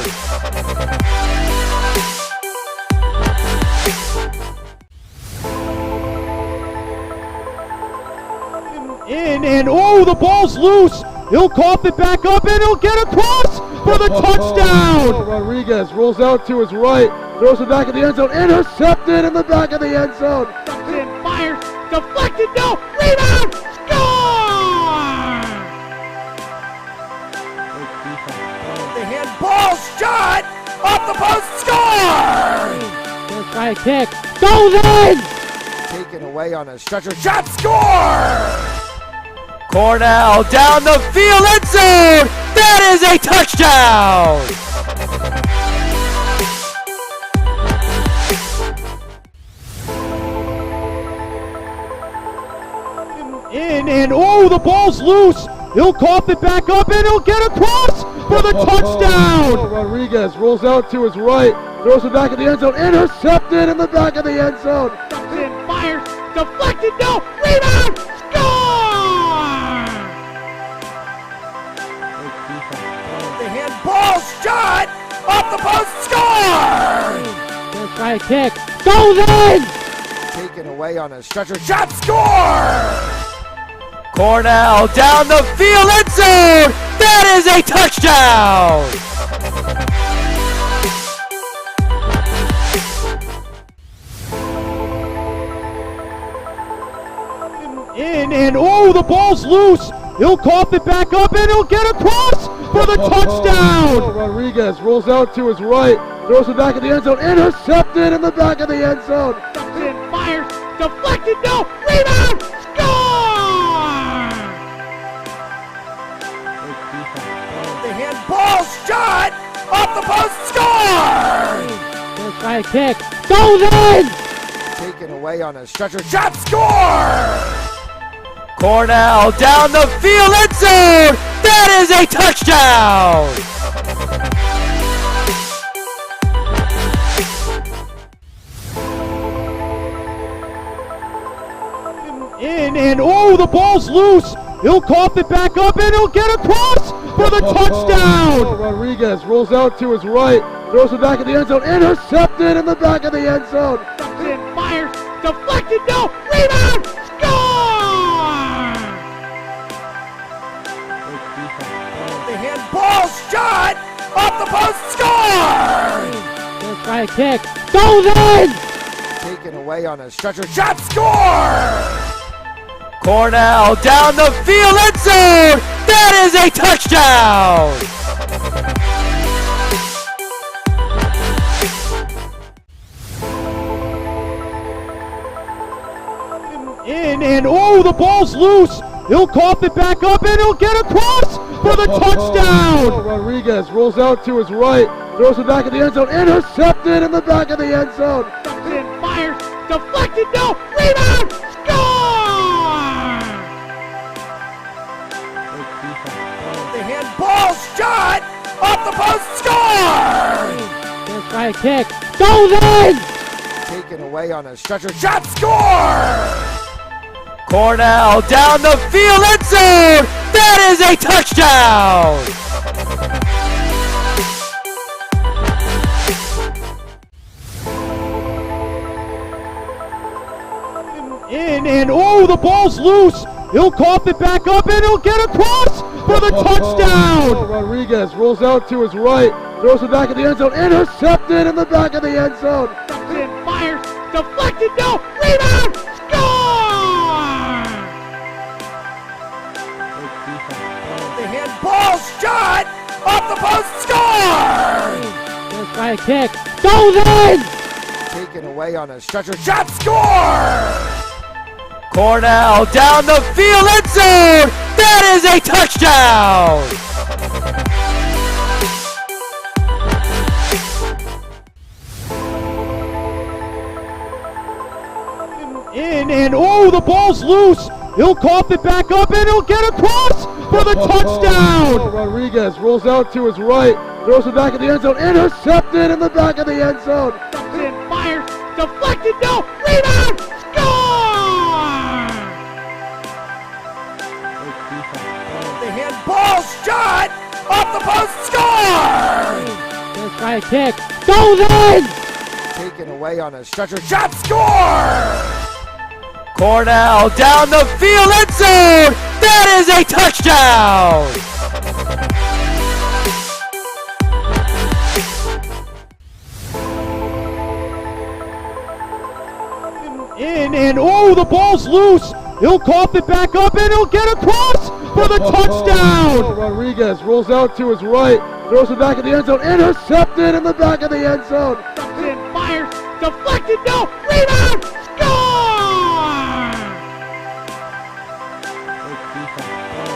In, and oh, the ball's loose. He'll cough it back up, and he'll get across for the touchdown. Rodriguez rolls out to his right, throws it back in the end zone, intercepted in the back of the end zone. And fires, deflected, no, rebound, score! The handball shot off the post, score! Gonna try a kick, goes in! Taken away on a stretcher, shot, score! Cornell down the field, end zone! That is a touchdown! In, and oh, the ball's loose. He'll cough it back up, and he'll get across for the touchdown. Rodriguez rolls out to his right, throws it back in the end zone, intercepted in the back of the end zone. And fires, deflected, no, rebound, score! The handball shot off the post, score! Gonna try a kick, goes in! Taken away on a stretcher, shot, score! Cornell down the field, end zone! That is a touchdown! In, and oh, the ball's loose. He'll cough it back up, and he'll get across for the touchdown. Rodriguez rolls out to his right, throws it back in the end zone, intercepted in the back of the end zone. And fires, deflected, no, rebound, score! The handball shot off the post, score! Gonna try a kick, goes in! Taken away on a stretcher, shot, score! Cornell down the field, end zone! That is a touchdown! In, and oh, the ball's loose. He'll cough it back up, and he'll get across for the touchdown. Rodriguez rolls out to his right, throws it back in the end zone, intercepted in the back of the end zone. And fires, deflected, no, rebound, score! The handball shot off the post, score! Gonna try a kick, goes in! Taken away on a stretcher, shot, score! Cornell down the field, end zone! That is a touchdown! in, and oh, the ball's loose. He'll cough it back up, and he'll get across for the touchdown. Rodriguez rolls out to his right, throws it back in the end zone, intercepted in the back of the end zone. And fires, deflected, no, rebound, score! The handball shot off the post, score! Gonna try a kick, goes in! Taken away on a stretcher, shot, score! Cornell down the field, end zone! That is a touchdown! In, and oh, the ball's loose. He'll cough it back up, and he'll get across for the touchdown. Rodriguez rolls out to his right, throws it back in the end zone, intercepted in the back of the end zone. And fires, deflected, no, rebound, score! The handball shot off the post, score! Gonna try a kick, goes in! Taken away on a stretcher, shot, score! Cornell down the field, end zone! That is a touchdown! In, and oh, the ball's loose. He'll cough it back up, and he'll get across for the touchdown. Rodriguez rolls out to his right, throws it back in the end zone, intercepted in the back of the end zone. And fires, deflected, no, rebound, score! The handball shot off the post, score! Gonna try a kick, goes in! Taken away on a stretcher, shot, score! Cornell down the field, end zone! That is a touchdown! In, and oh, the ball's loose. He'll cough it back up, and he'll get across for the touchdown. Rodriguez rolls out to his right, throws it back in the end zone, intercepted in the back of the end zone. And fires, deflected, no, rebound, score!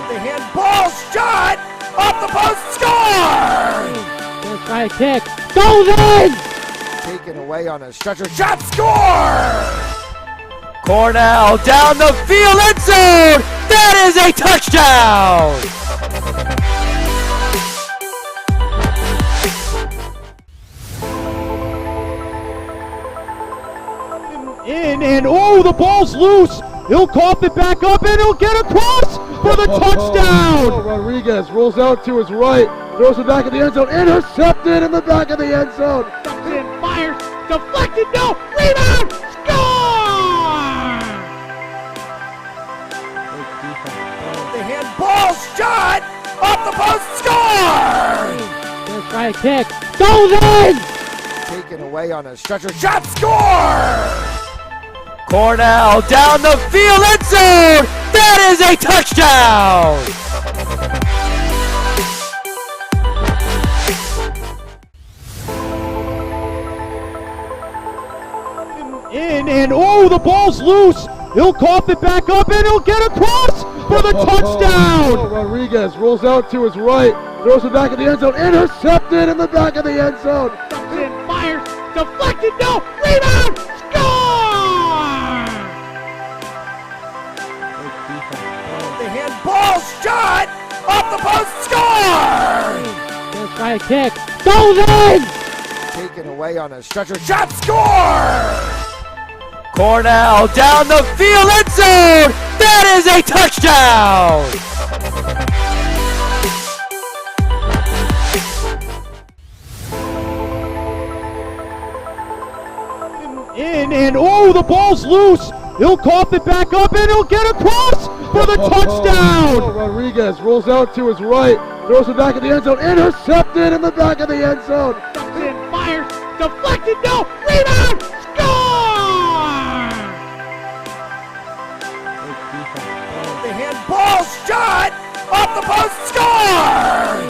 The handball shot off the post, score! Gonna try a kick, goes in! Taken away on a stretcher, shot, score! Cornell down the field, end zone! That is a touchdown! In, and oh, the ball's loose. He'll cough it back up, and he'll get across for the touchdown. Rodriguez rolls out to his right, throws it back in the end zone, intercepted in the back of the end zone. And fires, deflected, no, rebound, score! The handball shot off the post, score! Gonna try a kick, goes in! Taken away on a stretcher, shot, score! Cornell down the field, end zone! That is a touchdown! In, and oh, the ball's loose. He'll cough it back up, and he'll get across for the touchdown. Rodriguez rolls out to his right, throws it back in the end zone, intercepted in the back of the end zone. And fires, deflected, no, rebound, score! The handball shot off the post, score! Gonna try a kick, goes in! Taken away on a stretcher, shot, score! Cornell down the field, end zone! That is a touchdown! In, and oh, the ball's loose. He'll cough it back up, and he'll get across for the touchdown. Rodriguez rolls out to his right, throws it back in the end zone, intercepted in the back of the end zone. And fires, deflected, no, rebound, score! The handball shot off the post, score!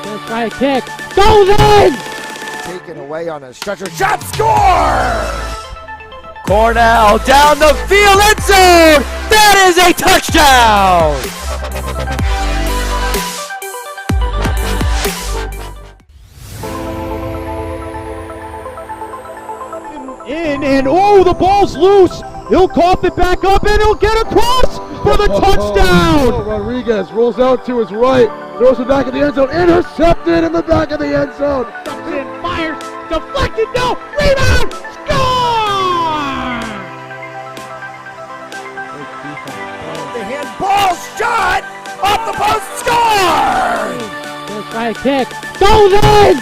Gonna try a kick, goes in! Taken away on a stretcher, shot, score! Cornell down the field, end zone! That is a touchdown! In and oh, the ball's loose. He'll cough it back up and he'll get across for the touchdown. Rodriguez rolls out to his right, throws it back in the end zone, intercepted in the back of the end zone. Jumps in, fires, deflected, no, rebound, score! The handball shot off the post, score! Gonna try a kick, goes in!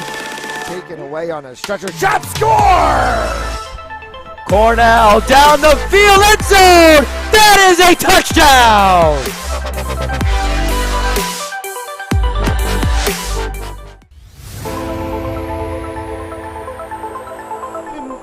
Taken away on a stretcher, shot, score! Cornell down the field, end zone! That is a touchdown!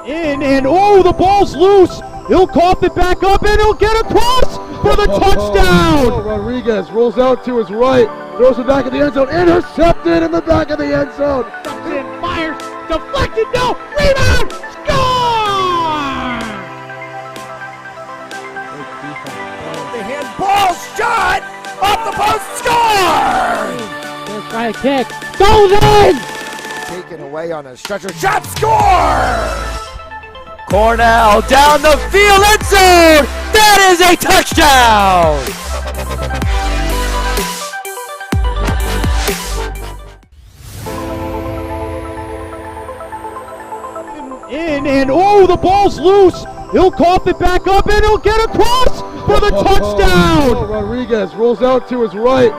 In and oh, the ball's loose. He'll cough it back up and he'll get across for the touchdown. Rodriguez rolls out to his right, throws it back in the end zone, intercepted in the back of the end zone. Jumps in, fires, deflected, no, rebound, score! The handball shot off the post, score! Gonna try a kick, goes in! Taken away on a stretcher, shot, score! Cornell down the field, end zone! That is a touchdown! In and oh, the ball's loose. He'll cough it back up and he'll get across for the touchdown. Rodriguez rolls out to his right.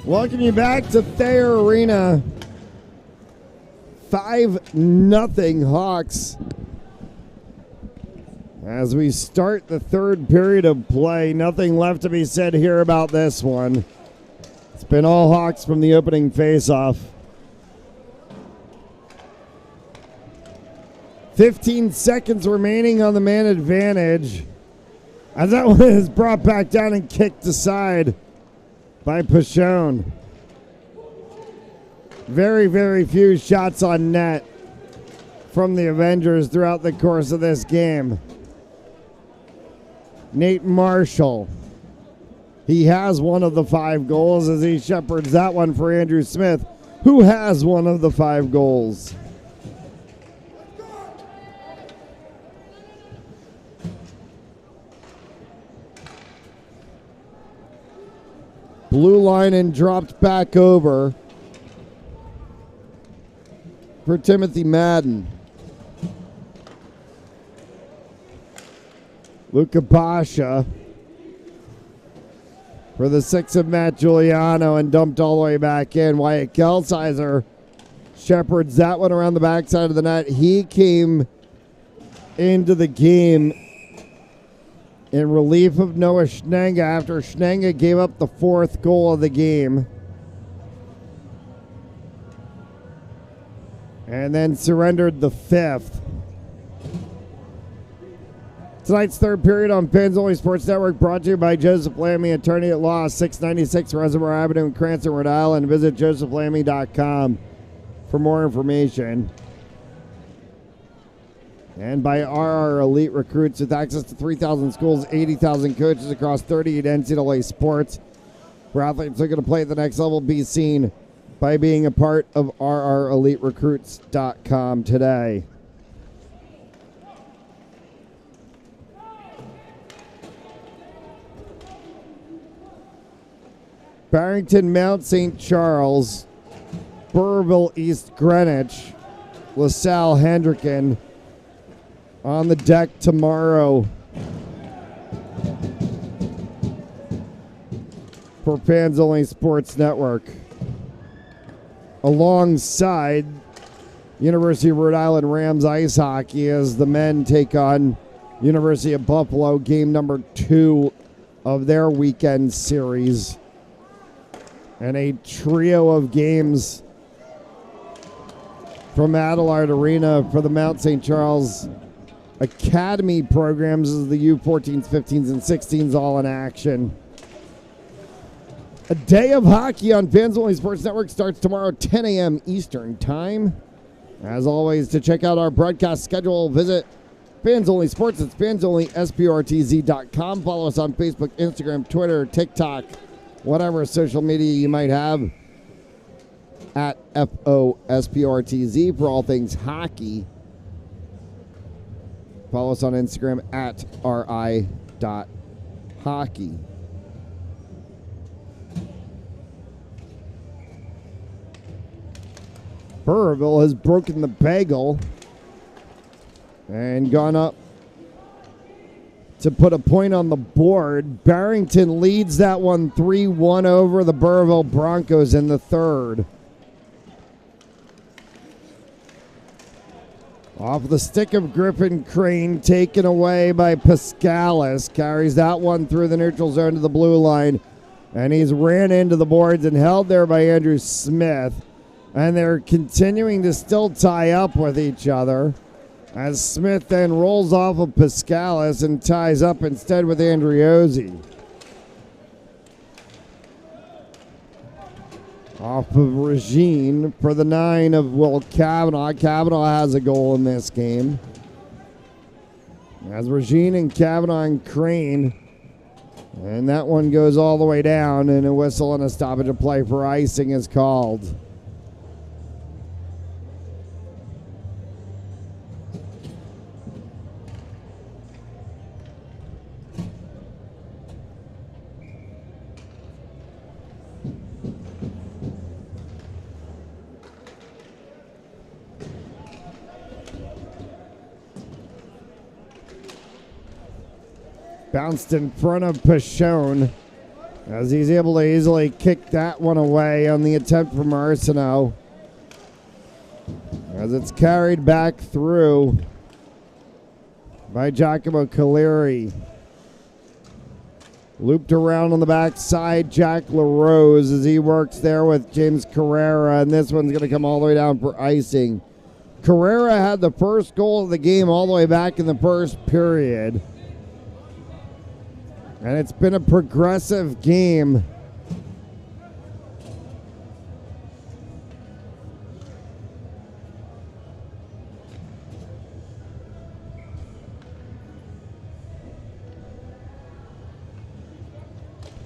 Welcome you back to Thayer Arena. 5-0 Hawks. As we start the third period of play, nothing left to be said here about this one. It's been all Hawks from the opening faceoff. 15 seconds remaining on the man advantage. As that one is brought back down and kicked aside by Pashone. Very, very few shots on net from the Avengers throughout the course of this game. Nate Marshall. He has one of the 5 goals as he shepherds that one for Andrew Smith, who has one of the 5 goals. Blue line and dropped back over for Timothy Madden. Luca Pasha for the 6 of Matt Giuliano and dumped all the way back in. Wyatt Kelsizer shepherds that one around the backside of the net. He came into the game in relief of Noah Schnenga after Schnenga gave up the 4th goal of the game. And then surrendered the 5th. Tonight's third period on Fans Only Sports Network brought to you by Joseph Lammy, attorney at law, 696 Reservoir Avenue in Cranston, Rhode Island. Visit josephlammy.com for more information. And by RR Elite Recruits with access to 3,000 schools, 80,000 coaches across 38 NCAA sports. Where athletes looking to play at the next level, be seen by being a part of RREliteRecruits.com today. Barrington, Mount St. Charles, Burrville, East Greenwich, LaSalle, Hendricken on the deck tomorrow for Fans Only Sports Network. Alongside University of Rhode Island Rams ice hockey as the men take on University of Buffalo, game number 2 of their weekend series. And a trio of games from Adelard Arena for the Mount St. Charles academy programs as the U14s, 15s, and 16s all in action. A day of hockey on Fans Only Sports Network starts tomorrow, 10 a.m. Eastern Time. As always, to check out our broadcast schedule, visit Fans Only Sports. It's fansonlysportz.com. Follow us on Facebook, Instagram, Twitter, TikTok, whatever social media you might have, at FOSPRTZ for all things hockey. Follow us on Instagram at ri.hockey. Burrville has broken the bagel and gone up to put a point on the board. Barrington leads that one 3-1 over the Burrville Broncos in the third. Off the stick of Griffin Crane, taken away by Pascalis. Carries that one through the neutral zone to the blue line. And he's ran into the boards and held there by Andrew Smith. And they're continuing to still tie up with each other, as Smith then rolls off of Pascalis and ties up instead with Andriozzi. Off of Regine for the 9 of Will Kavanaugh. Kavanaugh has a goal in this game. As Regine and Kavanaugh and Crane. And that one goes all the way down, and a whistle and a stoppage of play for icing is called. Bounced in front of Pashone as he's able to easily kick that one away on the attempt from Arsenault. As it's carried back through by Giacomo Caleri. Looped around on the backside, Jack LaRose as he works there with James Carrera, and this one's going to come all the way down for icing. Carrera had the first goal of the game all the way back in the first period. And it's been a progressive game.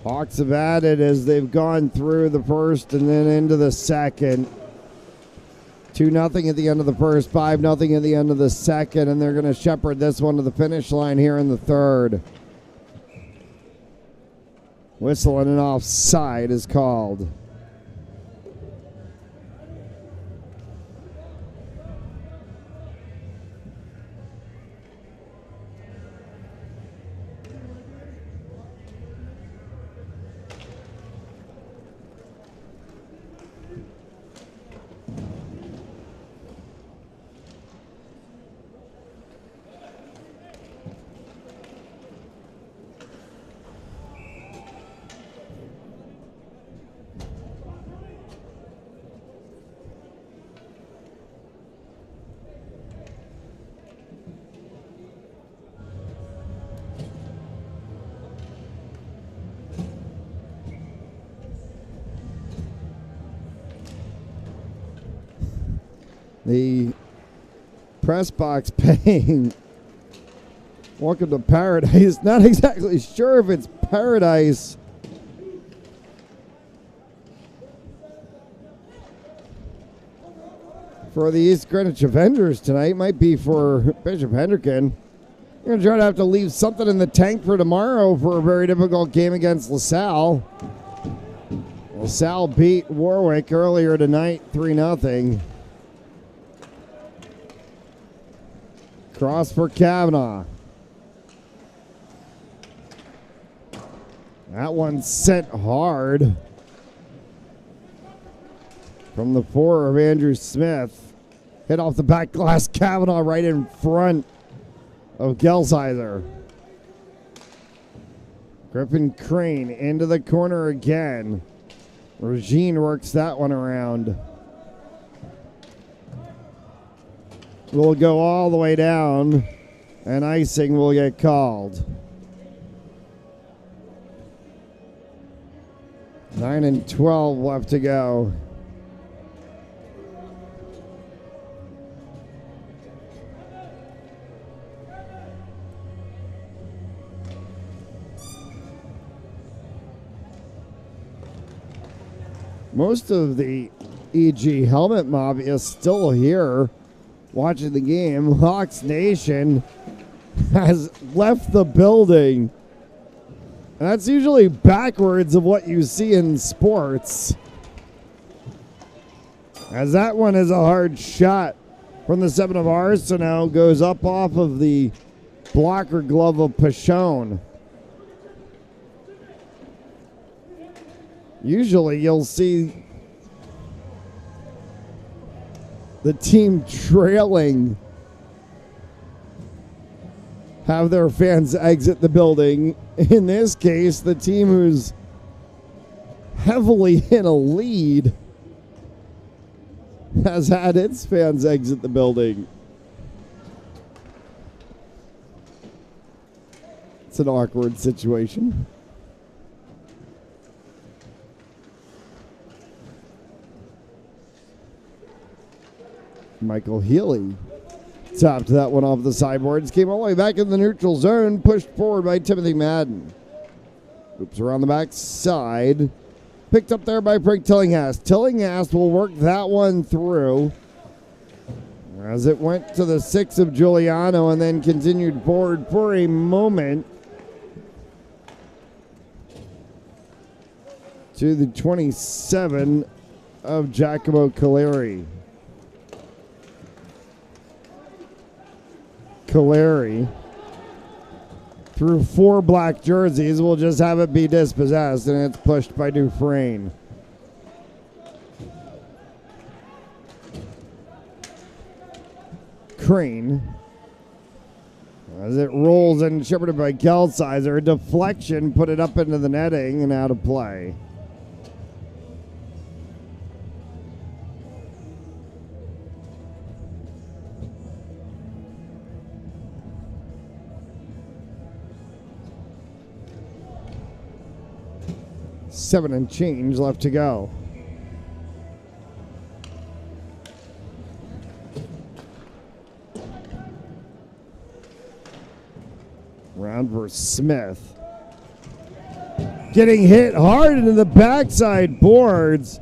Hawks have added as they've gone through the first and then into the second. 2-0 at the end of the first, 5-0 at the end of the second, and they're going to shepherd this one to the finish line here in the third. Whistle and an offside is called. The press box paying Welcome to Paradise. Not exactly sure if it's Paradise. For the East Greenwich Avengers tonight. Might be for Bishop Hendricken. You're going to try to have to leave something in the tank for tomorrow for a very difficult game against LaSalle. LaSalle beat Warwick earlier tonight, 3-0. Cross for Kavanaugh. That one sent hard from the 4 of Andrew Smith. Hit off the back glass. Kavanaugh right in front of Gelsizer. Griffin Crane into the corner again. Regine works that one around. Will go all the way down And icing will get called. 9 and 12 left to go. Most of the EG helmet mob is still here watching the game. Hawks Nation has left the building. And that's usually backwards of what you see in sports. As that one is a hard shot from the 7 of Arsenault, goes up off of the blocker glove of Pachon. Usually you'll see the team trailing have their fans exit the building. In this case, the team who's heavily in a lead has had its fans exit the building. It's an awkward situation. Michael Healy topped that one off the sideboards. Came all the way back in the neutral zone. Pushed forward by Timothy Madden. Oops, around the back side. Picked up there by Frank Tillinghast. Tillinghast will work that one through. As it went to the 6 of Giuliano and then continued forward for a moment. To the 27 of Giacomo Caleri. Caleri through 4 black jerseys will just have it be dispossessed, and it's pushed by Dufresne. Crane, as it rolls and shepherded by Kelsizer, a deflection put it up into the netting and out of play. Seven and change left to go. Round for Smith. Getting hit hard into the backside boards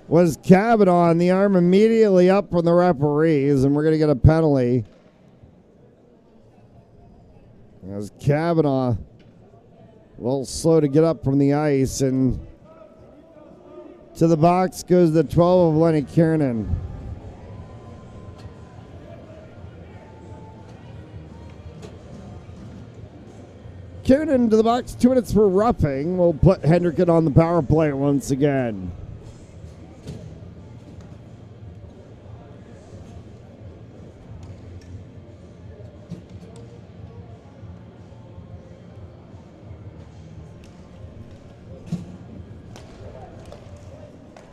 was Kavanaugh, and the arm immediately up from the referees, and we're going to get a penalty. As Kavanaugh a little slow to get up from the ice, and to the box goes the 12 of Lenny Kiernan. Kiernan to the box, 2 minutes for roughing. We'll put Hendricken on the power play once again.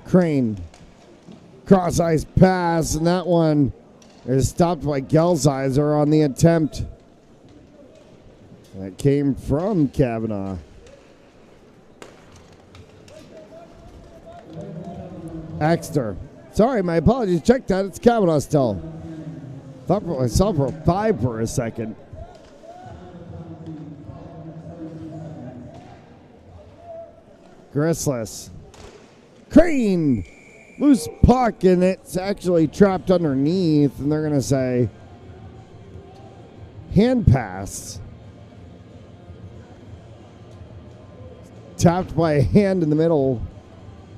Crane, cross ice pass, and that one is stopped by Gelsizer on the attempt. That came from Kavanaugh. Exter. Sorry, my apologies. Check that. It's Kavanaugh still. Thought I saw for a 5 for a second. Grissless. Crane! Loose puck, and it's actually trapped underneath, and they're going to say hand pass. Tapped by a hand in the middle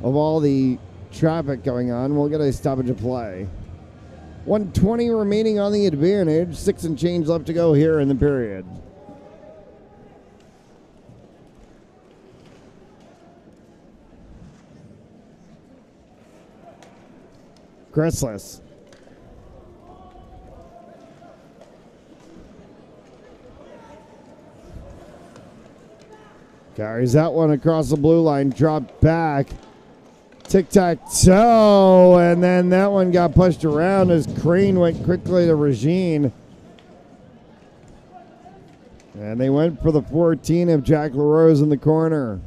of all the traffic going on. We'll get a stoppage of play. 1:20 remaining on the advantage. 6 and change left to go here in the period. Grissless. Carries that one across the blue line, dropped back. Tic-tac-toe, and then that one got pushed around as Crane went quickly to Regine. And they went for the 14 of Jack LaRose in the corner.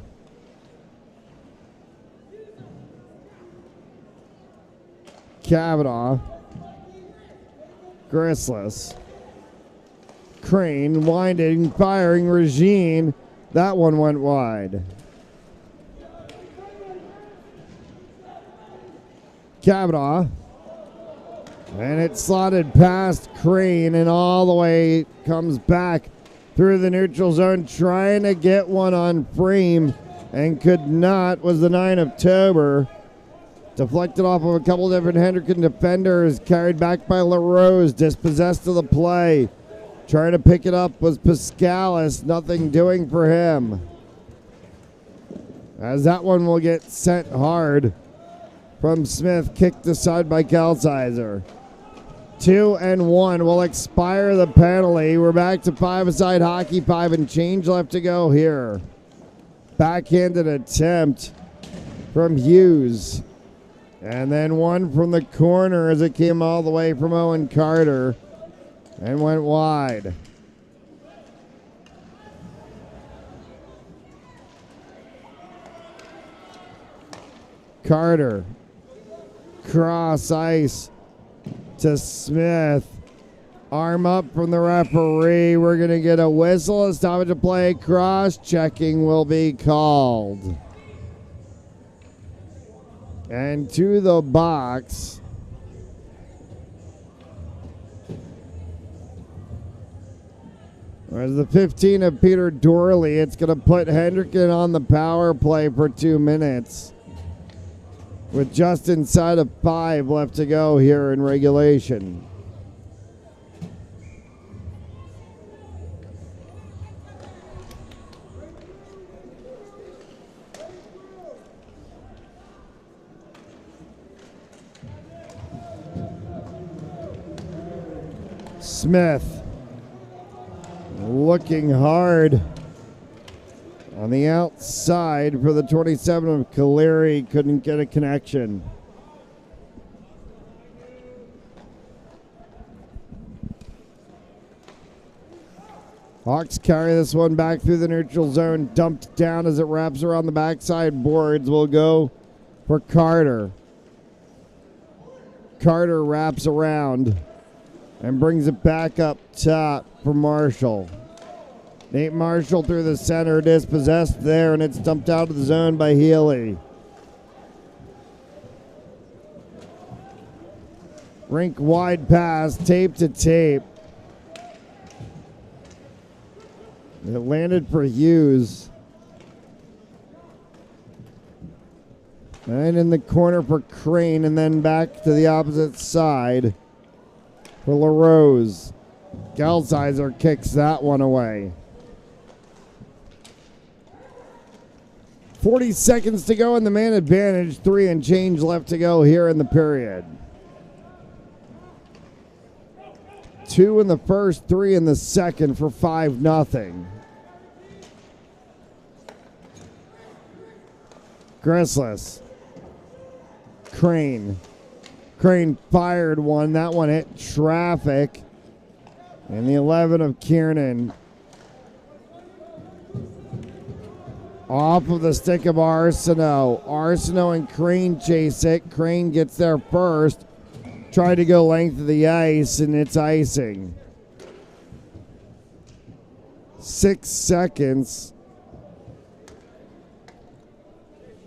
Kavanaugh. Gristless. Crane winding, firing Regine. That one went wide. Kavanaugh. And it slotted past Crane and all the way comes back through the neutral zone, trying to get one on frame and could not. Was the 9 of Tober. Deflected off of a couple different Hendricken defenders, carried back by LaRose, dispossessed of the play. Trying to pick it up was Pascalis, nothing doing for him. As that one will get sent hard from Smith, kicked aside by Kelsizer. 2 and 1 will expire the penalty. We're back to 5-a-side hockey, 5 and change left to go here. Backhanded attempt from Hughes. And then one from the corner as it came all the way from Owen Carter and went wide. Carter, cross ice to Smith. Arm up from the referee. We're going to get a whistle. A stoppage of play. Cross-checking will be called. And to the box. There's the 15 of Peter Dorley. It's going to put Hendricken on the power play for 2 minutes. With just inside of 5 left to go here in regulation. Smith looking hard on the outside for the 27 of Caleri. Couldn't get a connection. Hawks carry this one back through the neutral zone. Dumped down as it wraps around the backside boards. Will go for Carter. Carter wraps around and brings it back up top for Marshall. Nate Marshall through the center, dispossessed there, and it's dumped out of the zone by Healy. Rink wide pass, tape to tape. It landed for Hughes. And in the corner for Crane, and then back to the opposite side for LaRose. Gelsizer kicks that one away. 40 seconds to go in the man advantage. 3 and change left to go here in the period. 2 in the first, 3 in the second for 5-0. Gristless. Crane. Crane fired one. That one hit traffic. And the 11 of Kiernan. Off of the stick of Arsenault. Arsenault and Crane chase it. Crane gets there first. Tried to go length of the ice, and it's icing. 6 seconds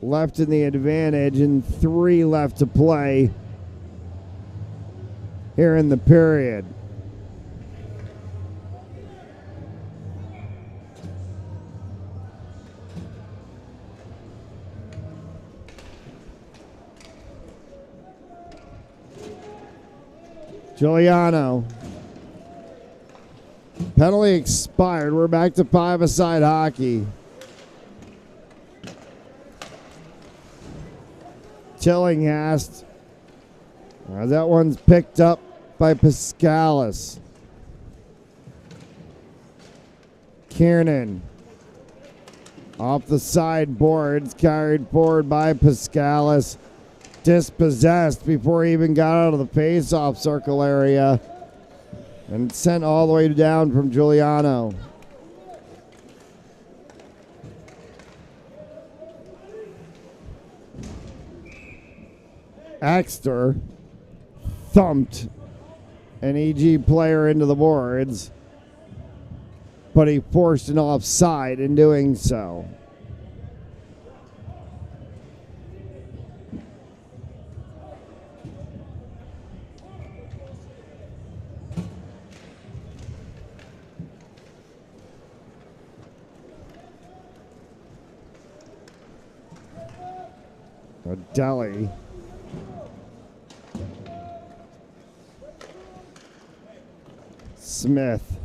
left in the advantage, and 3 left to play here in the period. Giuliano. Penalty expired. We're back to 5-a-side hockey. Tillinghast. That one's picked up by Pascalis. Kiernan. Off the sideboards, carried forward by Pascalis. Dispossessed before he even got out of the face-off circle area. And sent all the way down from Giuliano. Axter thumped an EG player into the boards, but he forced an offside in doing so. Deli. Smith.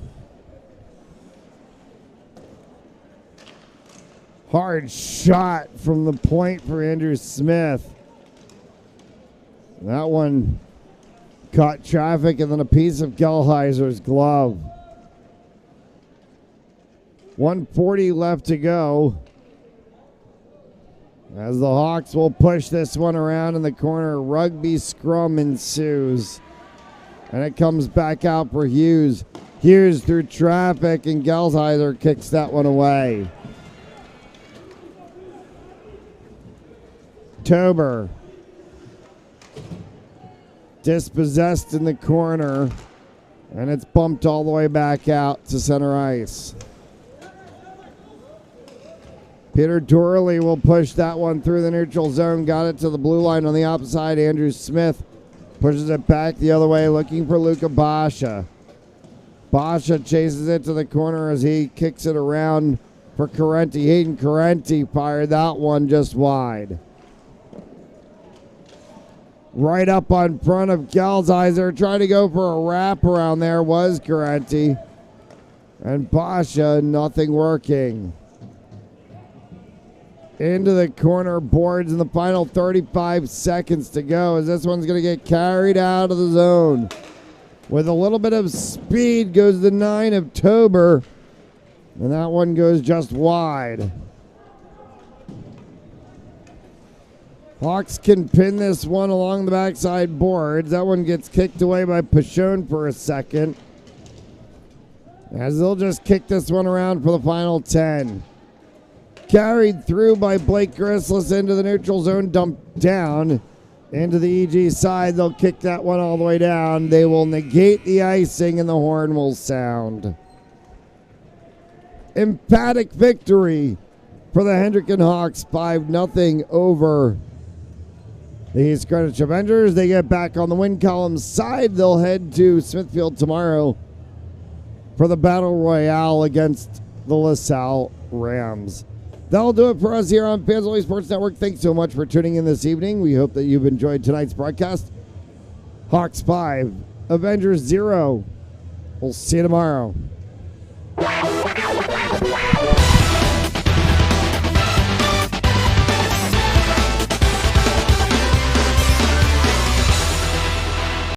Hard shot from the point for Andrew Smith. That one caught traffic and then a piece of Gelheiser's glove. 1:40 left to go, as the Hawks will push this one around in the corner. Rugby scrum ensues. And it comes back out for Hughes. Hughes through traffic, and Gelsheiser kicks that one away. Tober. Dispossessed in the corner. And it's bumped all the way back out to center ice. Peter Dorley will push that one through the neutral zone. Got it to the blue line on the opposite side. Andrew Smith pushes it back the other way, looking for Luca Basha. Basha chases it to the corner as he kicks it around for Carenti. Hayden Carenti fired that one just wide. Right up on front of Gelsheiser, trying to go for a wraparound there was Carenti. And Basha, nothing working. Into the corner boards in the final 35 seconds to go, as this one's going to get carried out of the zone. With a little bit of speed goes the 9 of Tober, and that one goes just wide. Hawks can pin this one along the backside boards. That one gets kicked away by Pashone for a second, as they'll just kick this one around for the final 10. Carried through by Blake Grislis into the neutral zone, dumped down into the EG side. They'll kick that one all the way down. They will negate the icing and the horn will sound. Emphatic victory for the Hendricken Hawks, 5-0 over the Greenwich Avengers. They get back on the win column side. They'll head to Smithfield tomorrow for the Battle Royale against the LaSalle Rams. That'll do it for us here on Fans Only Sports Network. Thanks so much for tuning in this evening. We hope that you've enjoyed tonight's broadcast. Hawks 5, Avengers 0. We'll see you tomorrow.